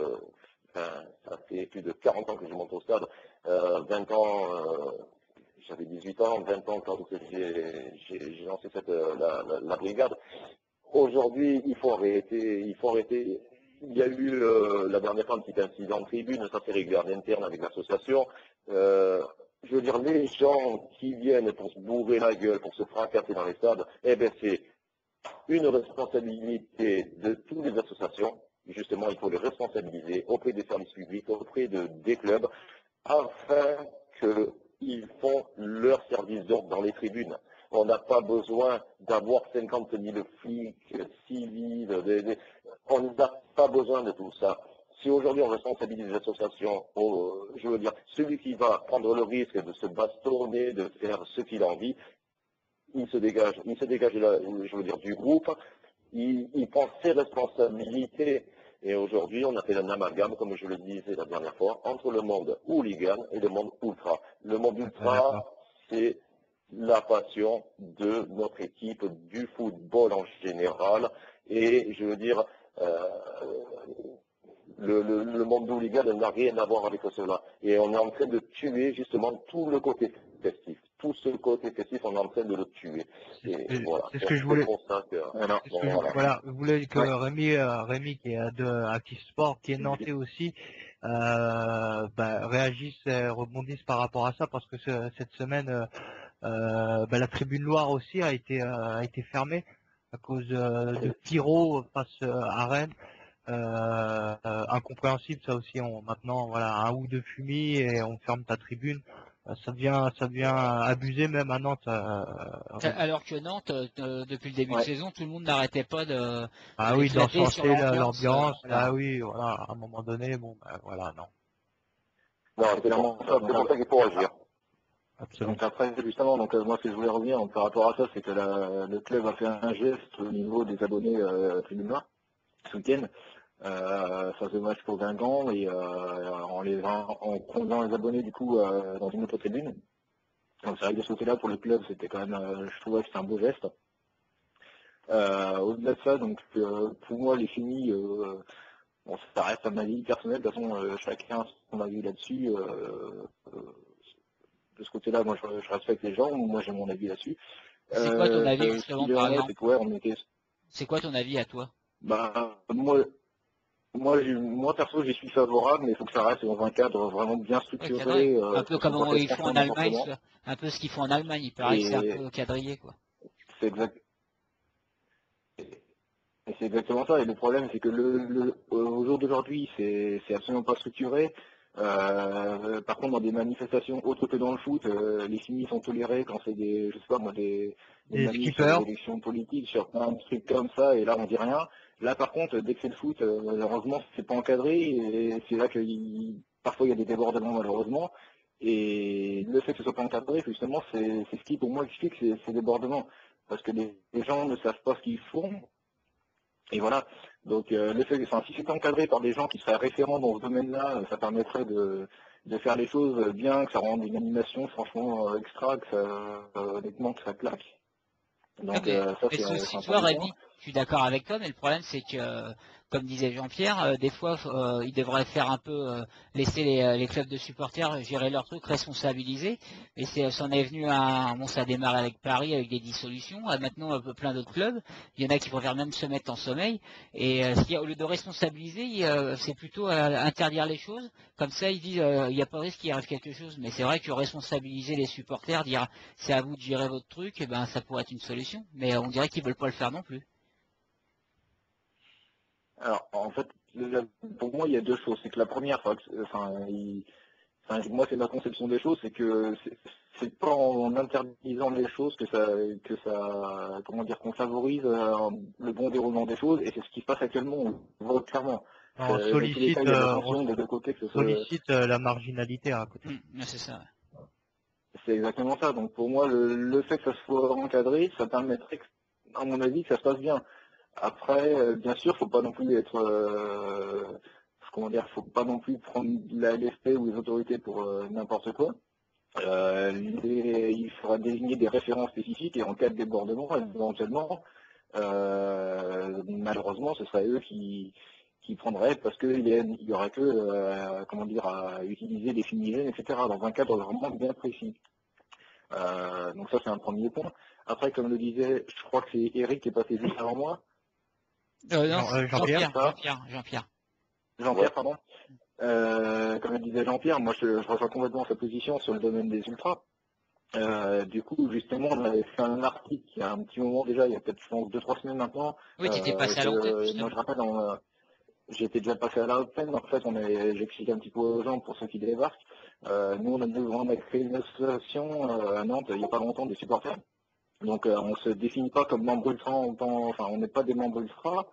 ça fait plus de 40 ans que je monte au stade, 20 ans, j'avais 18 ans, 20 ans quand j'ai lancé la brigade. Aujourd'hui, il faut arrêter. Il y a eu la dernière fois un petit incident en tribune, ça s'est réglé en interne avec l'association. Je veux dire, les gens qui viennent pour se bourrer la gueule, pour se fracasser dans les stades, eh bien c'est une responsabilité de toutes les associations. Justement, il faut les responsabiliser auprès des services publics, auprès des clubs, afin qu'ils font leur service d'ordre dans les tribunes. On n'a pas besoin d'avoir 50 000 flics civils, on n'a pas besoin de tout ça. Si aujourd'hui on responsabilise les associations, je veux dire, celui qui va prendre le risque de se bastonner, de faire ce qu'il a envie, il se dégage, je veux dire, du groupe, il prend ses responsabilités. Et aujourd'hui, on a fait un amalgame, comme je le disais la dernière fois, entre le monde hooligan et le monde ultra. Le monde ultra, c'est la passion de notre équipe, du football en général. Et je veux dire, le monde hooligan n'a rien à voir avec cela. Et on est en train de tuer justement tout le côté festif. Tout ce côté festif, on est en train de le tuer. Et voilà. C'est ce que je voulais. Voilà. Je voulais que Rémi qui est de Active Sport, qui est nantais aussi, réagisse et rebondisse par rapport à ça, parce que cette semaine, La tribune Loire aussi a été fermée à cause de pyro face à Rennes. Incompréhensible ça aussi. Maintenant voilà un ou deux fumis et on ferme ta tribune. Ça devient abusé même à Nantes. Alors que Nantes, depuis le début de Ouais. saison, tout le monde n'arrêtait pas Ah oui, d'éclater sur d'enchanter l'ambiance. l'ambiance. Voilà. Ah oui, voilà. À un moment donné, bon, voilà, non, Non, c'est clairement ça. C'est pour ça qu'il faut agir. absolument. Donc après, justement, moi, ce que je voulais revenir par rapport à ça, c'est que le club a fait un geste au niveau des abonnés Tribune Noire ce week-end. Ça se match pour Guingamp et en conviant les abonnés du coup dans une autre tribune. Donc c'est vrai que de ce côté-là, pour le club, c'était quand même, je trouvais que c'était un beau geste. Au-delà de ça, donc pour moi, les finis, bon, ça reste un avis personnel. De toute façon, chacun a son avis là-dessus. De ce côté-là, moi, je respecte les gens. Moi, j'ai mon avis là-dessus. C'est quoi ton avis Ce justement, qu'il par en est, exemple? c'est que ouais, on était. C'est quoi ton avis à toi? Moi, perso, j'y suis favorable, mais il faut que ça reste dans un cadre vraiment bien Ouais, cadré, structuré, quoi. Un peu que ce comme soit fait ils font en franchement n'importe Allemagne, comment. un peu ce qu'ils font en Allemagne. Il paraît que c'est un Et peu quadrillé, quoi. c'est exact. Et c'est exactement ça. Et le problème, c'est que au jour d'aujourd'hui, c'est absolument pas structuré. Par contre, dans des manifestations autres que dans le foot, les finis sont tolérés quand c'est je sais pas moi, des Des manifs sur des skippers, élections politiques, sur plein de trucs comme ça, et là, on dit rien. Là, par contre, dès que c'est le foot, malheureusement, c'est pas encadré, et c'est là que parfois il y a des débordements, malheureusement. Et le fait que ce soit pas encadré, justement, c'est ce qui, pour moi, explique ces débordements. Parce que les gens ne savent pas ce qu'ils font, et voilà. Donc si c'était encadré par des gens qui seraient référents dans ce domaine-là, ça permettrait de faire les choses bien, que ça rende une animation franchement extra, que honnêtement que ça claque. Ah, Donc mais, ça mais c'est ceci un soit, premier point. Rémi, je suis d'accord avec toi, mais le problème c'est que, comme disait Jean-Pierre, des fois ils devraient faire un peu laisser les clubs de supporters gérer leur truc, responsabiliser. Et c'en est venu bon, ça a démarré avec Paris avec des dissolutions, maintenant un peu plein d'autres clubs. Il y en a qui préfèrent même se mettre en sommeil. Et au lieu de responsabiliser, c'est plutôt interdire les choses. Comme ça, ils disent il n'y a pas de risque qu'il arrive quelque chose. Mais c'est vrai que responsabiliser les supporters, dire c'est à vous de gérer votre truc, et ben ça pourrait être une solution. Mais on dirait qu'ils veulent pas le faire non plus. Alors en fait, pour moi il y a deux choses. C'est que la première, moi c'est ma conception des choses, c'est que c'est pas en interdisant les choses que ça comment dire qu'on favorise le bon déroulement des choses, et c'est ce qui se passe actuellement, on voit clairement. on Dans tous les cas, sollicite, il y a de la on tension des deux côtés, que ce soit. sollicite la marginalité à côté. Ouais, c'est ça. C'est exactement ça. Donc pour moi, le fait que ça soit encadré, ça permettrait, à mon avis, que ça se passe bien. Après, bien sûr, faut pas non plus être, faut pas non plus prendre la LFP ou les autorités pour n'importe quoi. Il faudra désigner des référents spécifiques et en cas de débordement, éventuellement, malheureusement, ce serait eux qui prendraient parce qu'il y aurait que, à utiliser des fumigènes, etc. dans un cadre vraiment bien précis. Donc ça, c'est un premier point. Après, comme le disait, je crois que c'est Eric qui est passé juste avant moi. Non, Jean-Pierre, Jean-Pierre. Jean-Pierre, pardon. Comme le disait Jean-Pierre, moi je rejoins complètement sa position sur le domaine des ultras. Du coup, justement, on avait fait un article il y a un petit moment déjà, il y a peut-être 2-3 semaines maintenant. Oui, tu étais passé à l'antenne, Moi justement. je rappelle, j'étais déjà passé à l'antenne, en fait, j'explique un petit peu aux gens pour ceux qui débarquent. Nous, on a créé une association à Nantes il n'y a pas longtemps des supporters. Donc on se définit pas comme membre ultra, on n'est pas des membres ultra.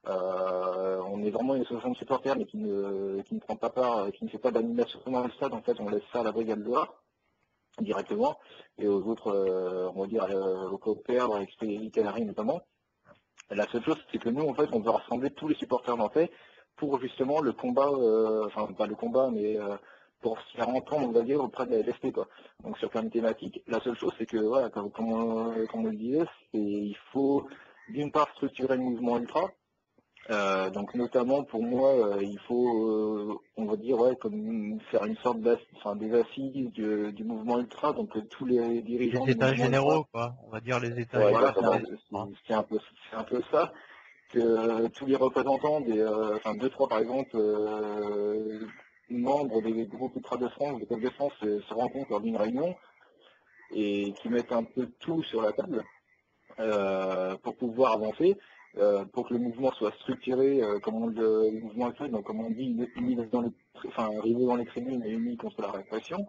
On est vraiment une association de supporters, mais qui ne prend pas part, qui ne fait pas d'animation dans le stade. En fait, on laisse ça à la brigade Loire directement et aux autres, on va dire, aux coopères, Expédition Canaries notamment. La seule chose, c'est que nous, en fait, on veut rassembler tous les supporters nantais pour justement le combat, pas le combat, mais pour se faire entendre, on va dire, auprès de la LFP, quoi. Donc sur plein de thématiques. La seule chose, c'est que, voilà, comme on le disait, il faut d'une part structurer le mouvement ultra. Donc notamment pour moi, il faut, on va dire, comme faire une sorte des assises du mouvement ultra, donc tous les dirigeants les du états mouvement généraux, ultra. quoi. On va dire les états Ouais, généraux. Voilà, exactement. c'est un peu ça que tous les représentants deux, trois par exemple, membres des groupes ultra de France, des clubs de France se rencontrent lors d'une réunion et qui mettent un peu tout sur la table pour pouvoir avancer, pour que le mouvement soit structuré, comme le mouvement actuel, donc comme on dit, arrivé dans les tribunes et uni contre la répression.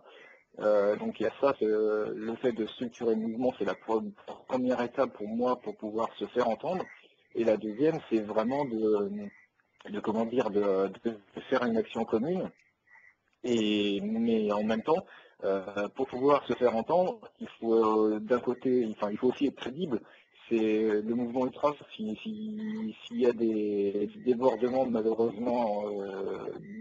Donc il y a ça, le fait de structurer le mouvement, c'est la première étape pour moi pour pouvoir se faire entendre. Et la deuxième, c'est vraiment de faire une action commune. Mais en même temps, pour pouvoir se faire entendre, il faut d'un côté, enfin il faut aussi être crédible. C'est le mouvement ultra, s'il y a des débordements malheureusement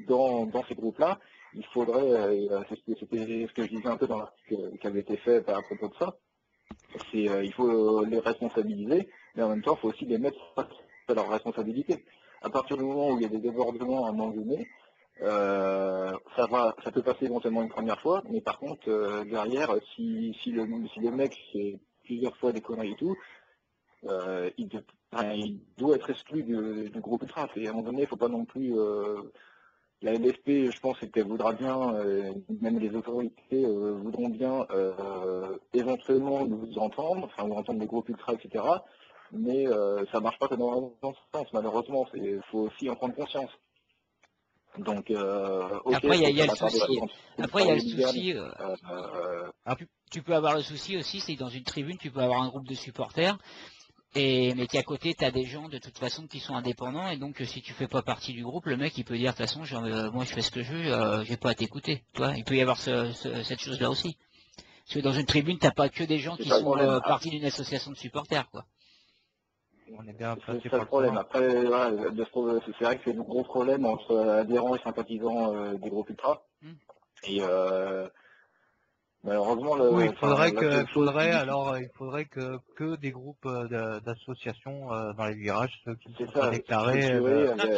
dans ces groupes-là, il faudrait, c'était ce que je disais un peu dans l'article qui avait été fait à propos de ça, il faut les responsabiliser, mais en même temps il faut aussi les mettre à leur responsabilité. À partir du moment où il y a des débordements à un moment donné, ça peut passer éventuellement une première fois, mais par contre derrière, si le mec fait plusieurs fois des conneries et tout, il doit être exclu du groupe ultra. Et à un moment donné, il ne faut pas non plus. La LFP, je pense qu'elle voudra bien, même les autorités voudront bien éventuellement nous entendre, enfin nous entendre les groupes ultra, etc. Mais ça ne marche pas que dans ce sens, malheureusement. Il faut aussi en prendre conscience. Donc, après, il y a le souci. Après, il y a le souci. Tu peux avoir le souci aussi, c'est que dans une tribune, tu peux avoir un groupe de supporters, mais qu'à côté, tu as des gens de toute façon qui sont indépendants, et donc si tu fais pas partie du groupe, le mec il peut dire de toute façon, moi je fais ce que je veux, j'ai pas à t'écouter. Il peut y avoir cette chose-là aussi. Parce que dans une tribune, t'as pas que des gens qui sont partie d'une association de supporters, quoi. On est bien placé c'est pour ça le problème. Après, voilà, c'est vrai que c'est le gros problème entre adhérents et sympathisants des groupes ultra. Et malheureusement, oui, il faudrait que des groupes d'associations dans les virages, ceux qui sont pas déclarés.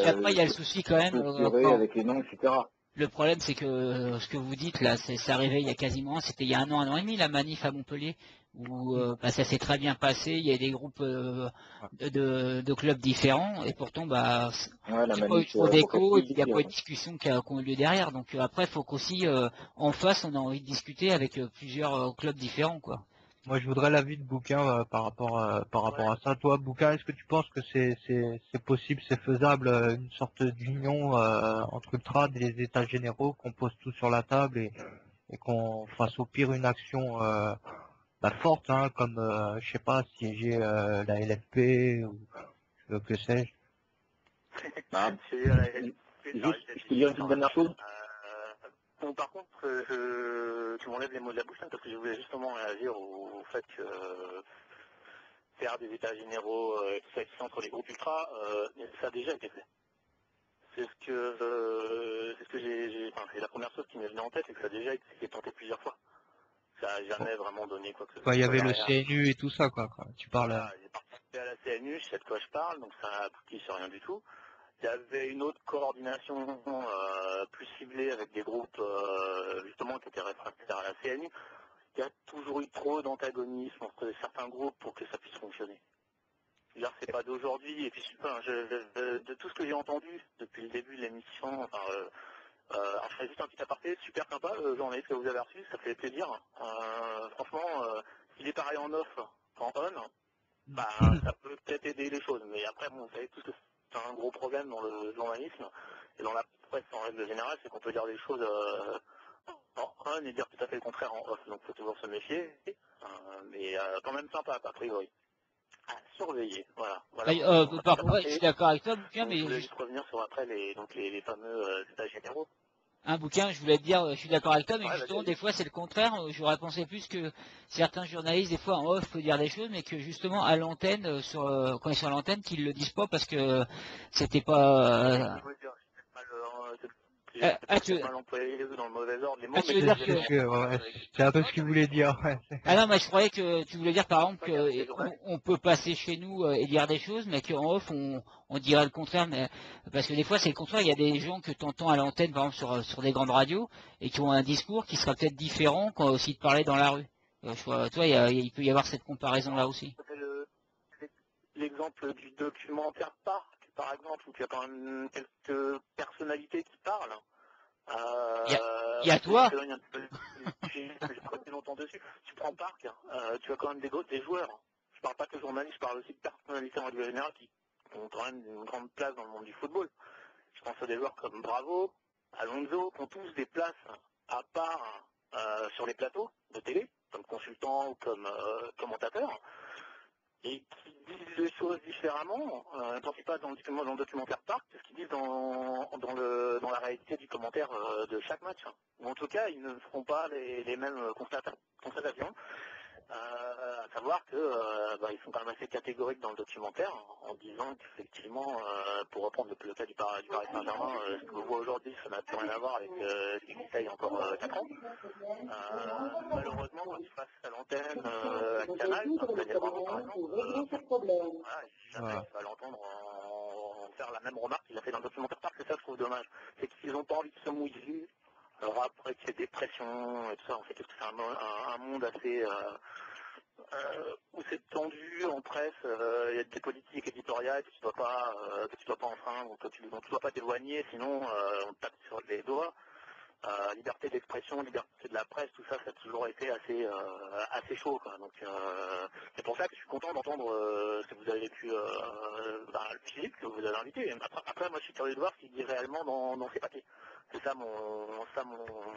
Après, il y a le souci quand même. Avec les noms, etc. Le problème, c'est que ce que vous dites là, c'est arrivé il y a quasiment, c'était il y a un an et demi, la manif à Montpellier, où ça s'est très bien passé. Il y a des groupes de clubs différents, et pourtant, il n'y a pas eu trop d'écho, et puis il n'y a pas eu de discussion qui ont eu lieu derrière. Donc après, il faut qu'aussi, en face, on a envie de discuter avec plusieurs clubs différents, quoi. Moi, je voudrais l'avis de Bouquin par rapport à ça. Toi, Bouquin, est-ce que tu penses que c'est possible, c'est faisable, une sorte d'union entre ultras, des états généraux, qu'on pose tout sur la table et qu'on fasse au pire une action forte, hein, comme je sais pas, siéger la LFP ou que sais-je. Je peux dire une toute dernière chose. Bon, par contre, tu m'enlèves les mots de la bouche parce que je voulais justement réagir au fait que faire des états généraux entre les groupes ultras, ça a déjà été fait. C'est ce que c'est la première chose qui m'est venue en tête, c'est que ça a déjà été tenté plusieurs fois. Ça n'a jamais vraiment donné quoi que ce soit. Il y avait le CNU et tout ça, quoi. Tu parles. Voilà, j'ai participé à la CNU, je sais de quoi je parle, donc ça a abouti sur rien du tout. Il y avait une autre coordination plus ciblée avec des groupes justement qui étaient réfractaires à la CNU. Il y a toujours eu trop d'antagonisme entre certains groupes pour que ça puisse fonctionner. C'est pas d'aujourd'hui, et puis de tout ce que j'ai entendu depuis le début de l'émission, alors je fais juste un petit aparté, super sympa, journaliste que vous avez reçu, ça fait plaisir. Franchement, s'il est pareil en off qu'en on, ça peut peut-être aider les choses, mais après, bon, vous savez tous que c'est un gros problème dans le journalisme et dans la presse en règle générale, c'est qu'on peut dire des choses en on et dire tout à fait le contraire en off, donc il faut toujours se méfier, mais quand même sympa a priori. À surveiller, voilà. Par contre, je suis d'accord avec toi, Bouquin, mais je voulais juste revenir sur après les fameux états généraux. Un bouquin, je voulais te dire, je suis d'accord avec toi, mais justement, des fois, c'est le contraire. J'aurais pensé plus que certains journalistes, des fois, en off, faut dire des choses, mais que justement, à l'antenne, quand ils sont à l'antenne, qu'ils le disent pas parce que c'était pas. Tu mal employé dans le mauvais ordre les mots, tu veux dire que c'est un peu ce qu'il voulait dire. Ouais. Ah non, mais je croyais que tu voulais dire par exemple qu'on peut passer chez nous et dire des choses, mais qu'en off on dirait le contraire. Mais parce que des fois c'est le contraire. Il y a des gens que tu entends à l'antenne, par exemple sur des grandes radios, et qui ont un discours qui sera peut-être différent quand aussi de parler dans la rue. Toi, il peut y avoir cette comparaison là aussi. L'exemple du documentaire Parc, par exemple, où il y a quand même quelques personnalités qui parlent. Il y a toi. j'ai côté longtemps dessus. Tu prends Parc, tu as quand même des joueurs. Je parle pas que de journalistes, je parle aussi de personnalités en règle générale qui ont quand même une grande place dans le monde du football. Je pense à des joueurs comme Bravo, Alonso, qui ont tous des places à part sur les plateaux de télé, comme consultants ou comme commentateurs, et qui disent les choses différemment, quand ils passent dans le documentaire Parc, que ce qu'ils disent dans la réalité du commentaire de chaque match. Ou en tout cas, ils ne feront pas les mêmes constatations. À savoir que ils sont quand même assez catégoriques dans le documentaire en disant qu'effectivement, pour reprendre le cas du Paris Saint-Germain, ce que vous voyez aujourd'hui, ça n'a plus rien à voir avec ce qui existait il y a encore 4 ans. Malheureusement, quand il passe à l'antenne à Canal, Daniel Bravo par exemple, jamais tu vas l'entendre en faire la même remarque qu'il a fait dans le documentaire Parc, c'est ça que je trouve dommage. C'est qu'ils n'ont pas envie de se mouiller. Alors après qu'il y ait des pressions et tout ça, on sait que c'est un monde assez où c'est tendu en presse, il y a des politiques éditoriales que tu dois pas enfreindre, que tu ne dois pas t'éloigner, sinon on te tape sur les doigts. Liberté d'expression, liberté de la presse, tout ça, ça a toujours été assez chaud, quoi. Donc c'est pour ça que je suis content d'entendre ce que vous avez pu Philippe, que vous avez invité. Après, moi je suis curieux de voir ce qu'il dit réellement dans ses papiers. C'est ça mon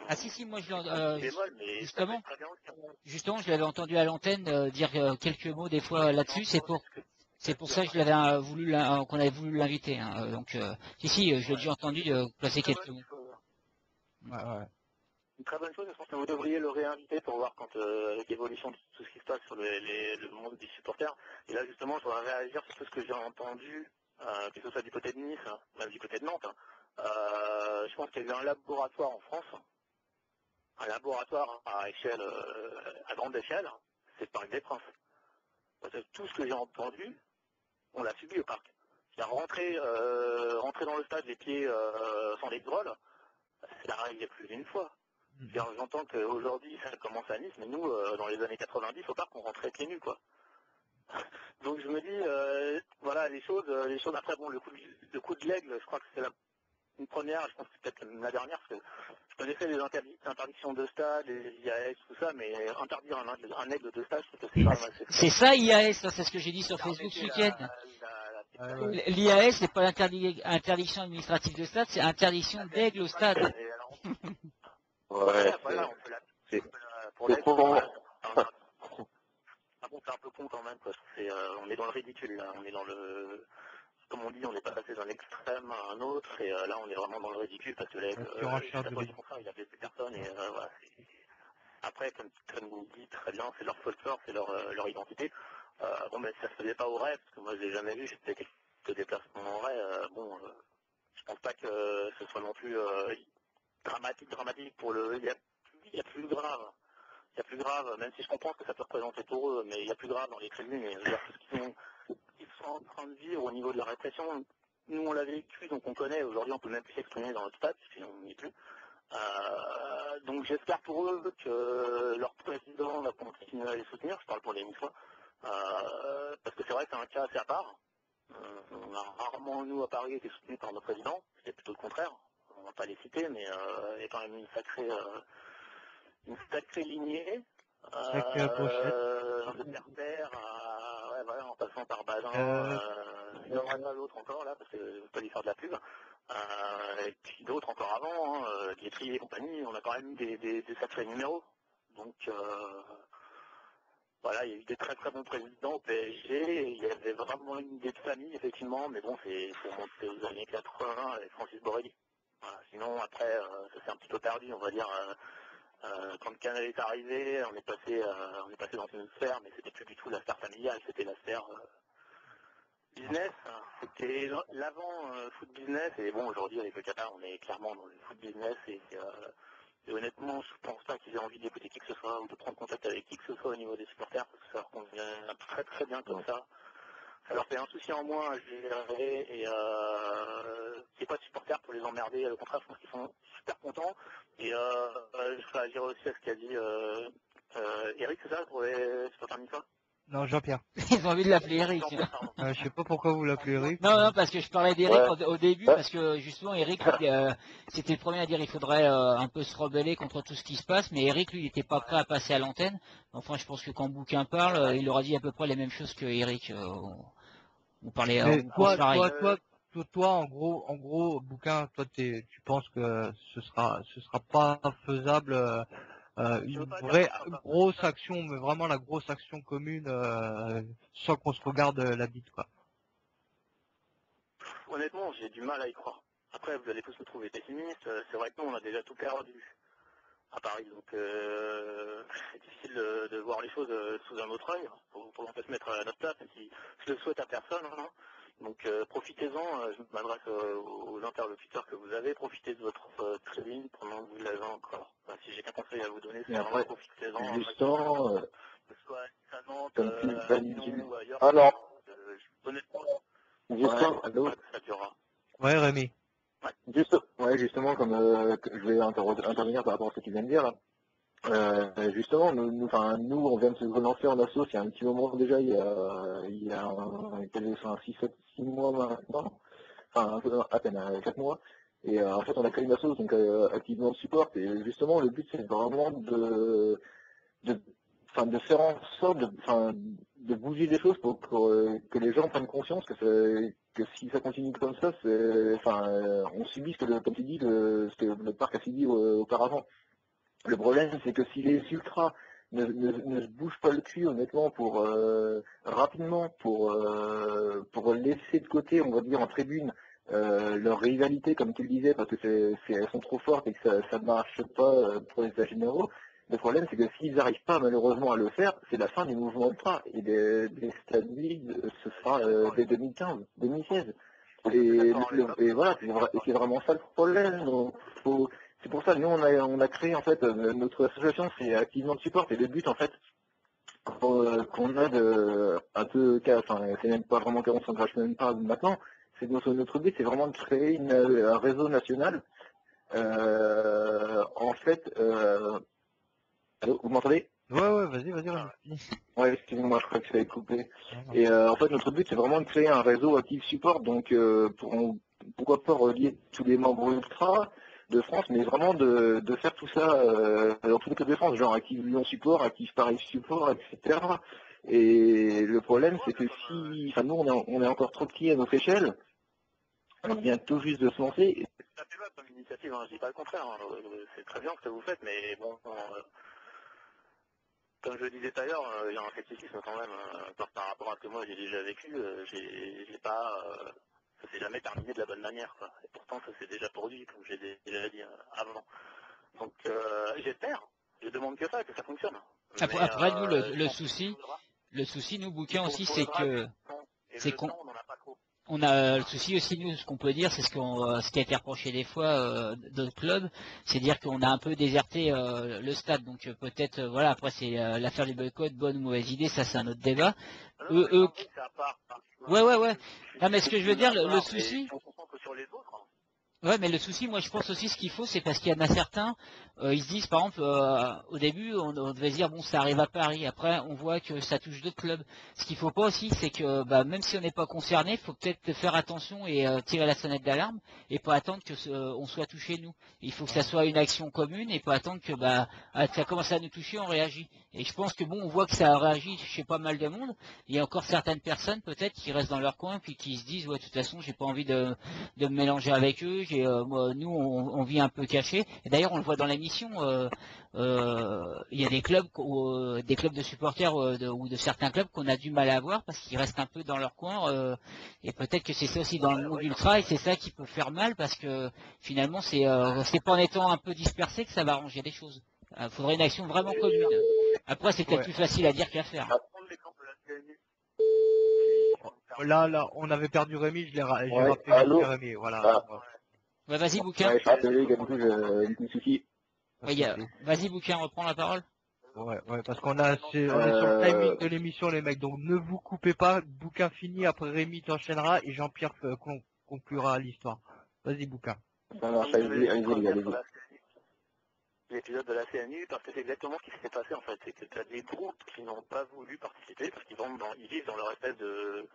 Ah si, moi bémol, mais justement, ça peut être très bien aussi. justement, je l'avais entendu à l'antenne dire quelques mots des fois là-dessus. C'est pour ça que je l'avais voulu qu'on avait voulu l'inviter. Hein. Donc si, je l'ai déjà entendu placer quelques mots. Ouais. Une très bonne chose, je pense que vous devriez le réinviter pour voir quand avec l'évolution de tout ce qui se passe sur le monde des supporters. Et là justement, je voudrais réagir sur tout ce que j'ai entendu, que ce soit du côté de Nice, même du côté de Nantes. Je pense qu'il y a eu un laboratoire en France, un laboratoire à grande échelle, c'est le Parc des Princes. Parce que tout ce que j'ai entendu, on l'a subi au parc. C'est-à-dire rentrer dans le stade les pieds sans les drôles, c'est arrivé plus d'une fois. J'entends qu'aujourd'hui ça commence à Nice, mais nous, dans les années 90, au parc, on rentrait pieds nus, quoi. Donc je me dis, voilà, les choses après, bon, le coup de l'aigle, je crois que c'est une première, je pense que c'est peut-être la dernière, parce que je connaissais les interdictions de stade, les IAS, tout ça, mais interdire un aigle de stade, je trouve que c'est quand même assez fort. C'est ça IAS, c'est ce que j'ai dit sur Facebook ce week-end. L'IAS, c'est pas l'interdiction administrative de stade, c'est interdiction d'aigle au stade. Ouais, c'est trop. Par contre, c'est un peu con quand même, quoi. On est dans le ridicule, là. On est dans le... Comme on dit, on est passé d'un extrême à un autre, et là, on est vraiment dans le ridicule, parce que l'aigle, il a blessé personne, et voilà. Après, comme on dit très bien, c'est leur folklore, c'est leur identité. Bon, mais ça se faisait pas au rêve, parce que moi, je l'ai jamais vu, j'ai fait quelques déplacements en rêve. Je pense pas que ce soit non plus dramatique pour le... Il y a plus grave. Il y a plus grave, même si je comprends ce que ça peut représenter pour eux, mais il y a plus grave dans les tribunes. Et tout ce qu'ils sont en train de vivre au niveau de la répression, nous on l'a vécu, donc on connaît. Aujourd'hui, on peut même plus s'exprimer dans notre stade, puisqu'on n'y est plus. Donc j'espère pour eux que leur président va continuer à les soutenir. Je parle pour les Niçois, parce que c'est vrai que c'est un cas assez à part. On a rarement, nous, à Paris, été soutenus par nos présidents. C'est plutôt le contraire. On ne va pas les citer, mais il y a quand même une sacrée lignée. De Terre, en passant par Bazin, il n'y en aura pas d'autres encore là, parce que je ne veux pas lui faire de la pub. Et puis d'autres encore avant, Guetry et compagnie, on a quand même eu des sacrés numéros. Donc voilà, il y a eu des très très bons présidents au PSG, il y avait vraiment une idée de famille effectivement, mais bon, c'est remonté aux années 80 avec Francis Borrelli. Voilà, sinon après, ça s'est un petit peu perdu, on va dire. Quand le Canal est arrivé, on est passé dans une sphère, mais c'était plus du tout la sphère familiale, c'était la sphère business. C'était l'avant foot business, et bon, aujourd'hui avec le Qatar, on est clairement dans le foot business, et honnêtement, je pense pas qu'ils aient envie d'écouter qui que ce soit, ou de prendre contact avec qui que ce soit au niveau des supporters, parce que ça leur convient très très bien comme ça. Ça leur fait un souci en moins à gérer, et c'est pas de supporters pour les emmerder, au contraire, je pense qu'ils sont super contents. Et je réagirai aussi à ce qu'a dit Eric, c'est ça, pour les supporters niçois? Non, Jean-Pierre. Ils ont envie de l'appeler Eric. Je sais pas pourquoi vous l'appelez Eric. Non, parce que je parlais d'Eric Ouais. au début, Ouais. parce que justement Eric, c'était le premier à dire il faudrait un peu se rebeller contre tout ce qui se passe, mais Eric, lui, il n'était pas prêt à passer à l'antenne. Enfin, je pense que quand Bouquin parle, il aura dit à peu près les mêmes choses que Eric. On parlait, Mais on pense pareil. toi, en gros, Bouquin, toi, tu penses que ce sera pas faisable, une vraie grosse action, mais vraiment la grosse action commune, sans qu'on se regarde la bite, quoi. Honnêtement, j'ai du mal à y croire. Après, vous allez tous me trouver pessimiste. C'est vrai que nous, on a déjà tout perdu à Paris. Donc, c'est difficile de voir les choses sous un autre œil. Pour un peu se mettre à notre place, même si je le souhaite à personne. Hein. Donc, profitez-en. Je m'adresse aux interlocuteurs que vous avez. Profitez de votre tribune pendant que vous l'avez encore. Enfin, si j'ai qu'un conseil à vous donner, c'est vraiment profitez-en. Justement, Que ce soit à Nantes, comme tu à l'as Lyon dit, ou ailleurs. Alors, Honnêtement, justement, allô, ça durera. Ouais, Rémi. justement, comme que je vais intervenir par rapport à ce que tu viens de dire, là. Justement, nous, on vient de se relancer en assos il y a un petit moment déjà, il y a 6 mois maintenant, enfin un peu à peine, 4 mois. Et en fait, on a créé une assos, donc activement support. Et justement, le but, c'est vraiment de faire en sorte de bouger les choses pour que les gens prennent conscience que si ça continue comme ça, on subit comme tu dis, ce que le parc a subi auparavant. Le problème, c'est que si les ultras ne se bougent pas le cul, honnêtement, rapidement, pour laisser de côté, on va dire, en tribune, leur rivalité, comme tu le disais, parce que elles sont trop fortes et que ça ne marche pas pour les états généraux, le problème, c'est que s'ils n'arrivent pas, malheureusement, à le faire, c'est la fin du mouvement ultra. Et des stades vides, ce sera dès 2015, 2016. Et voilà, c'est vraiment ça le problème. Donc, c'est pour ça que nous, on a créé, en fait, notre association, c'est Activement Support. Et le but, en fait, qu'on a un peu, enfin, c'est même pas vraiment qu'on s'engage même pas maintenant, c'est notre but, c'est vraiment de créer un réseau national. En fait, allô, vous m'entendez? Ouais, vas-y, Rémi. Ouais, excusez-moi, je crois que ça a été coupé. Et en fait, notre but, c'est vraiment de créer un réseau Active Support, donc pourquoi pas relier tous les membres ultra de France, mais vraiment de faire tout ça dans tous les clubs de France, genre Active Lyon Support, Active Paris Support, etc. Et le problème, c'est que nous, on est encore trop petits à notre échelle, on vient tout juste de se lancer. C'est assez loin comme initiative, hein, je dis pas le contraire. Hein. C'est très bien ce que vous faites, mais bon, comme je le disais tout à l'heure, il y a un scepticisme quand même par rapport à ce que moi j'ai déjà vécu. J'ai pas, ça s'est jamais terminé de la bonne manière, quoi. Et pourtant, ça s'est déjà produit, comme j'ai déjà dit avant. Donc, j'espère. Je demande que ça fonctionne. Après nous, le souci, nous, Bouquin aussi, c'est qu'on on n'en a pas trop. on a le souci aussi, nous, ce qu'on peut dire, c'est ce qui a été reproché des fois d'autres clubs, c'est dire qu'on a un peu déserté le stade. Donc peut-être, voilà, après c'est l'affaire du boycott, bonne ou mauvaise idée, ça c'est un autre débat. Ouais. Ah, mais ce que je veux dire, le souci. On se concentre sur les autres. Ouais, mais le souci, moi je pense aussi ce qu'il faut, c'est parce qu'il y en a certains, ils se disent par exemple, au début on devait se dire bon ça arrive à Paris, après on voit que ça touche d'autres clubs. Ce qu'il faut pas aussi, c'est que même si on n'est pas concerné, il faut peut-être faire attention et tirer la sonnette d'alarme et pas attendre que on soit touché nous. Il faut que ça soit une action commune et pas attendre que ça commence à nous toucher, on réagit. Et je pense que bon, on voit que ça réagit chez pas mal de monde. Il y a encore certaines personnes peut-être qui restent dans leur coin puis qui se disent ouais de toute façon j'ai pas envie de me mélanger avec eux. Nous, on vit un peu caché. Et d'ailleurs, on le voit dans l'émission. Il y a des clubs de supporters ou de certains clubs qu'on a du mal à voir parce qu'ils restent un peu dans leur coin. Et peut-être que c'est ça aussi dans le monde ultra et c'est ça qui peut faire mal parce que finalement, c'est pas en étant un peu dispersé que ça va arranger les choses. Il faudrait une action vraiment commune. Après, c'est peut-être plus facile à dire qu'à faire. Là, on avait perdu Rémi, j'ai rappelé allô Rémi, voilà. Ouais, vas-y, Bouquin. Ouais, je suis désolé, du coup, j'ai un petit souci. Vas-y, Bouquin, reprends la parole. Ouais, parce qu'on est sur le timing de l'émission, les mecs, donc ne vous coupez pas, Bouquin fini, après Rémi t'enchaînera et Jean-Pierre conclura l'histoire. Vas-y, Bouquin. Ça marche, allez-y. l'épisode de la CNU, parce que c'est exactement ce qui s'est passé en fait. C'est que tu as des groupes qui n'ont pas voulu participer parce qu'ils vivent dans leur espèce de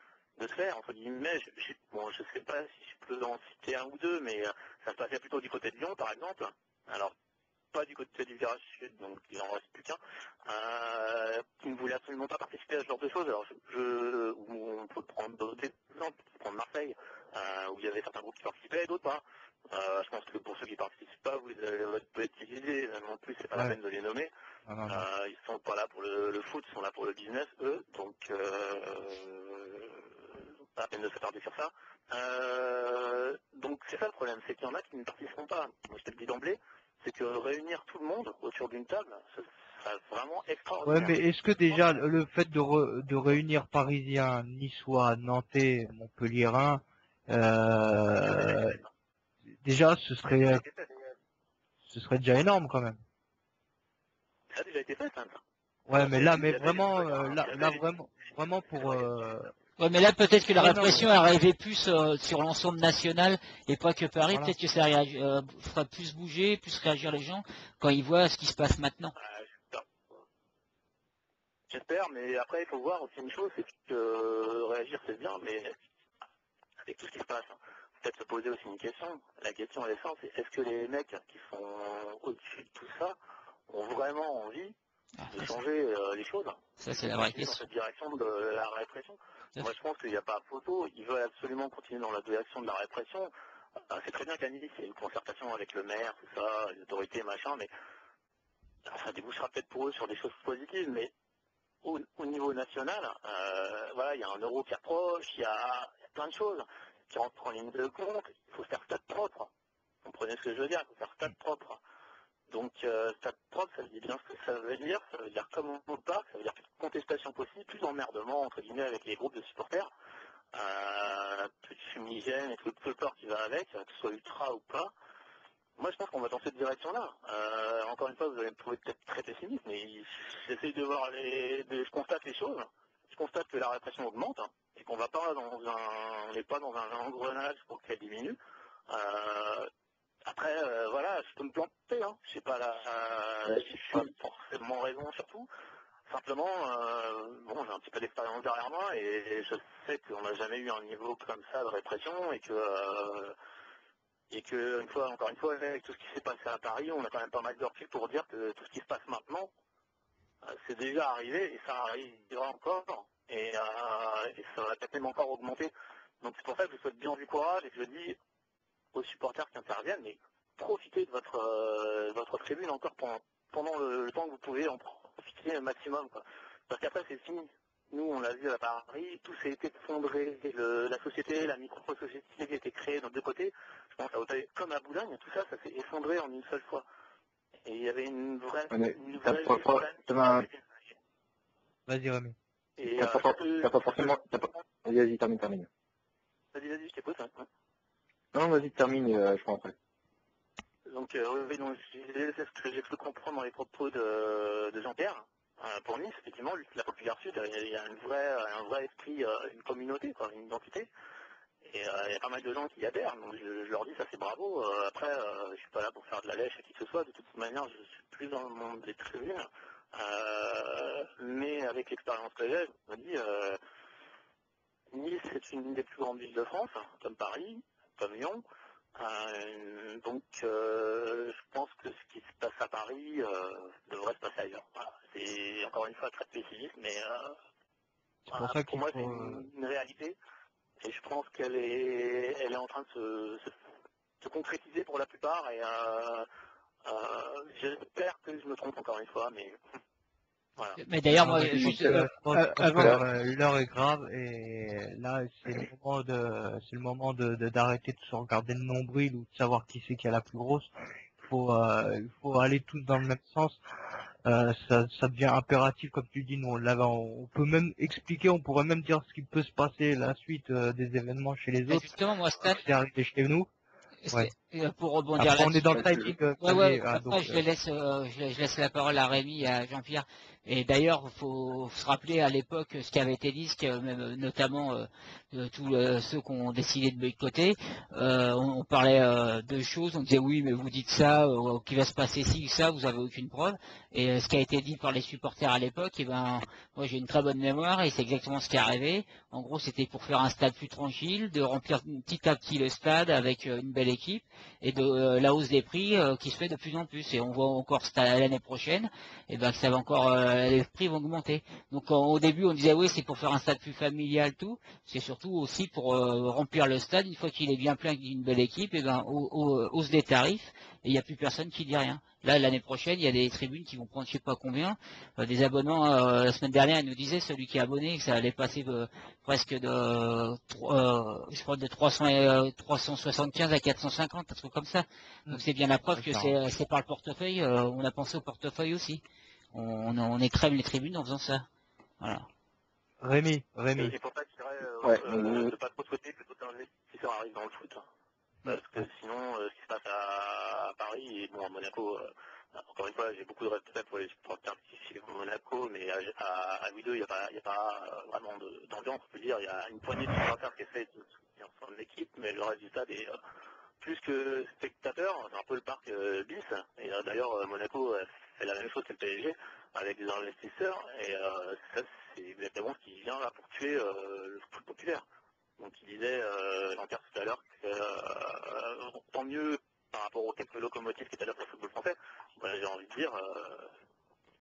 sphère, entre guillemets. Je sais pas si je peux en citer un ou deux, mais ça se passait plutôt du côté de Lyon, par exemple. Alors, pas du côté du virage sud, donc il en reste plus qu'un, qui ne voulait absolument pas participer à ce genre de choses. Alors, on peut prendre d'autres exemples, on peut prendre Marseille, où il y avait certains groupes qui participaient, d'autres pas. Je pense que pour ceux qui participent pas, vous avez votre petite idée, non plus, c'est pas la peine de les nommer. Ils sont pas là pour le foot, ils sont là pour le business, eux, donc pas la peine de s'attarder sur ça. Donc c'est ça le problème, c'est qu'il y en a qui ne participeront pas. Moi, je te le dis d'emblée, c'est que réunir tout le monde autour d'une table, c'est vraiment extraordinaire. Ouais, mais est-ce que déjà le fait de réunir Parisiens, Niçois, Nantais, Montpelliérains, déjà ce serait déjà énorme quand même. Ça a déjà été fait, ça. Ouais, mais là, vraiment pour. Ouais, mais là peut-être que la répression arrivait plus sur l'ensemble national et pas que Paris. Voilà. Peut-être que ça fera plus bouger, plus réagir les gens quand ils voient ce qui se passe maintenant. J'espère, mais après il faut voir aussi une chose, c'est que réagir c'est bien, mais avec tout ce qui se passe, peut-être se poser aussi une question. La question elle est simple, c'est est-ce que les mecs qui sont au-dessus de tout ça ont vraiment envie de changer les choses? Ça c'est la vraie question. Dans cette direction de la répression. Moi je pense qu'il n'y a pas photo, ils veulent absolument continuer dans la direction de la répression. C'est très bien qu'à Nice, il y a une concertation avec le maire, tout ça, les autorités, machin, mais ça débouchera peut-être pour eux sur des choses positives, mais au niveau national, voilà, il y a un euro qui approche, il y a plein de choses qui rentrent en ligne de compte, il faut faire stade propre. Vous comprenez ce que je veux dire? Il faut faire stade propre. Donc, stade propre, ça veut dire bien ce que ça veut dire. Ça veut dire comme on part, ça veut dire plus de contestation possible, plus d'emmerdement, entre guillemets, avec les groupes de supporters, plus de fumigène et tout le corps qui va avec, que ce soit ultra ou pas. Moi, je pense qu'on va dans cette direction-là. Encore une fois, vous allez me trouver peut-être très pessimiste, mais j'essaye de voir je constate les choses. Je constate que la répression augmente, et qu'on va pas on n'est pas dans un engrenage pour qu'elle diminue. Après, voilà, je peux me planter, hein. Je sais pas je suis pas forcément raison surtout. Simplement, bon, j'ai un petit peu d'expérience derrière moi, et je sais qu'on n'a jamais eu un niveau comme ça de répression, et que encore une fois, avec tout ce qui s'est passé à Paris, on a quand même pas mal de recul pour dire que tout ce qui se passe maintenant, c'est déjà arrivé et ça arrivera encore et ça va peut-être même encore augmenter. Donc c'est pour ça que je souhaite bien du courage et que je dis aux supporters qui interviennent, mais profitez de votre tribune encore pendant le temps que vous pouvez en profiter un maximum, quoi. Parce qu'après c'est fini. Nous, on l'a vu à Paris, tout s'est effondré, la société, la micro-société qui a été créée dans deux côtés, je pense à Hauteuil comme à Boulogne, tout ça, ça s'est effondré en une seule fois. Et il y avait une vraie... Vas-y, Rémi. T'as pas forcément... Vas-y, termine. Vas-y, je t'écoute. Hein. Non, vas-y, termine, je crois après. Donc, oui, donc, c'est ce que j'ai cru comprendre dans les propos de Jean-Pierre. Pour Nice, effectivement, la Populaire Sud, il y a un vrai esprit, une communauté, quoi, une identité. Et il y a pas mal de gens qui y adhèrent, donc je leur dis ça c'est bravo. Après, je suis pas là pour faire de la lèche à qui que ce soit, de toute manière je suis plus dans le monde des tribunes. Mais avec l'expérience que j'ai, je me dis, Nice c'est une des plus grandes villes de France, comme Paris, comme Lyon. Donc je pense que ce qui se passe à Paris devrait se passer ailleurs. Voilà. C'est encore une fois très spécifique, mais pour moi c'est une réalité. Et je pense qu'elle est en train de se concrétiser pour la plupart. Et j'espère que je me trompe encore une fois, mais voilà. Mais d'ailleurs, moi, juste l'heure est grave et là c'est le moment d'arrêter de se regarder le nombril ou de savoir qui c'est qui a la plus grosse. Il faut aller tous dans le même sens. Ça devient impératif, comme tu dis, nous on peut même expliquer, on pourrait même dire ce qui peut se passer la suite des événements chez les autres. Justement, moi, Stan, c'est arrivé chez nous. Ouais. pour rebondir Après, on est là-dessus. dans le timing. Ouais, hein, après, je laisse la parole à Rémi et à Jean-Pierre. Et d'ailleurs, il faut se rappeler à l'époque ce qui avait été dit, notamment tous ceux qui ont décidé de boycotter. On parlait de choses, on disait oui, mais vous dites ça, qu'il va se passer ci ou ça, vous avez aucune preuve. Et ce qui a été dit par les supporters à l'époque, eh ben, moi j'ai une très bonne mémoire et c'est exactement ce qui est arrivé. En gros, c'était pour faire un stade plus tranquille, de remplir petit à petit le stade avec une belle équipe et de la hausse des prix qui se fait de plus en plus. Et on voit encore l'année prochaine, et ben que ça va encore, les prix vont augmenter. Donc au début, on disait oui, c'est pour faire un stade plus familial, tout. C'est surtout aussi pour remplir le stade une fois qu'il est bien plein d'une belle équipe, et ben hausse des tarifs et il n'y a plus personne qui dit rien. Là, l'année prochaine, il y a des tribunes qui vont prendre je sais pas combien, des abonnements. La semaine dernière, il nous disait celui qui est abonné que ça allait passer presque je crois de 375 à 450, un truc comme ça. Donc c'est bien la preuve que c'est par le portefeuille. On a pensé au portefeuille aussi. On écrème les tribunes en faisant ça. Voilà. Rémi. C'est pour ça que je dirais de pas trop souhaiter que tout investisseur arrive dans le foot. Parce que sinon, ce qui se passe à Paris, et bon, à Monaco, encore une fois, j'ai beaucoup de respect pour les supporters qui suivent Monaco, mais à Louis II, il n'y a pas vraiment d'ambiance, on peut dire. Il y a une poignée de supporters qui essaient de soutenir son équipe, mais le reste du stade est plus que spectateur. C'est un peu le parc bis. Et d'ailleurs, Monaco fait la même chose que le PSG, avec des investisseurs, et ça, c'est exactement ce qui vient là pour tuer le foot populaire. Donc il disait, Jean-Pierre tout à l'heure, que tant mieux par rapport aux quelques locomotives qui étaient là pour le football français. J'ai envie de dire,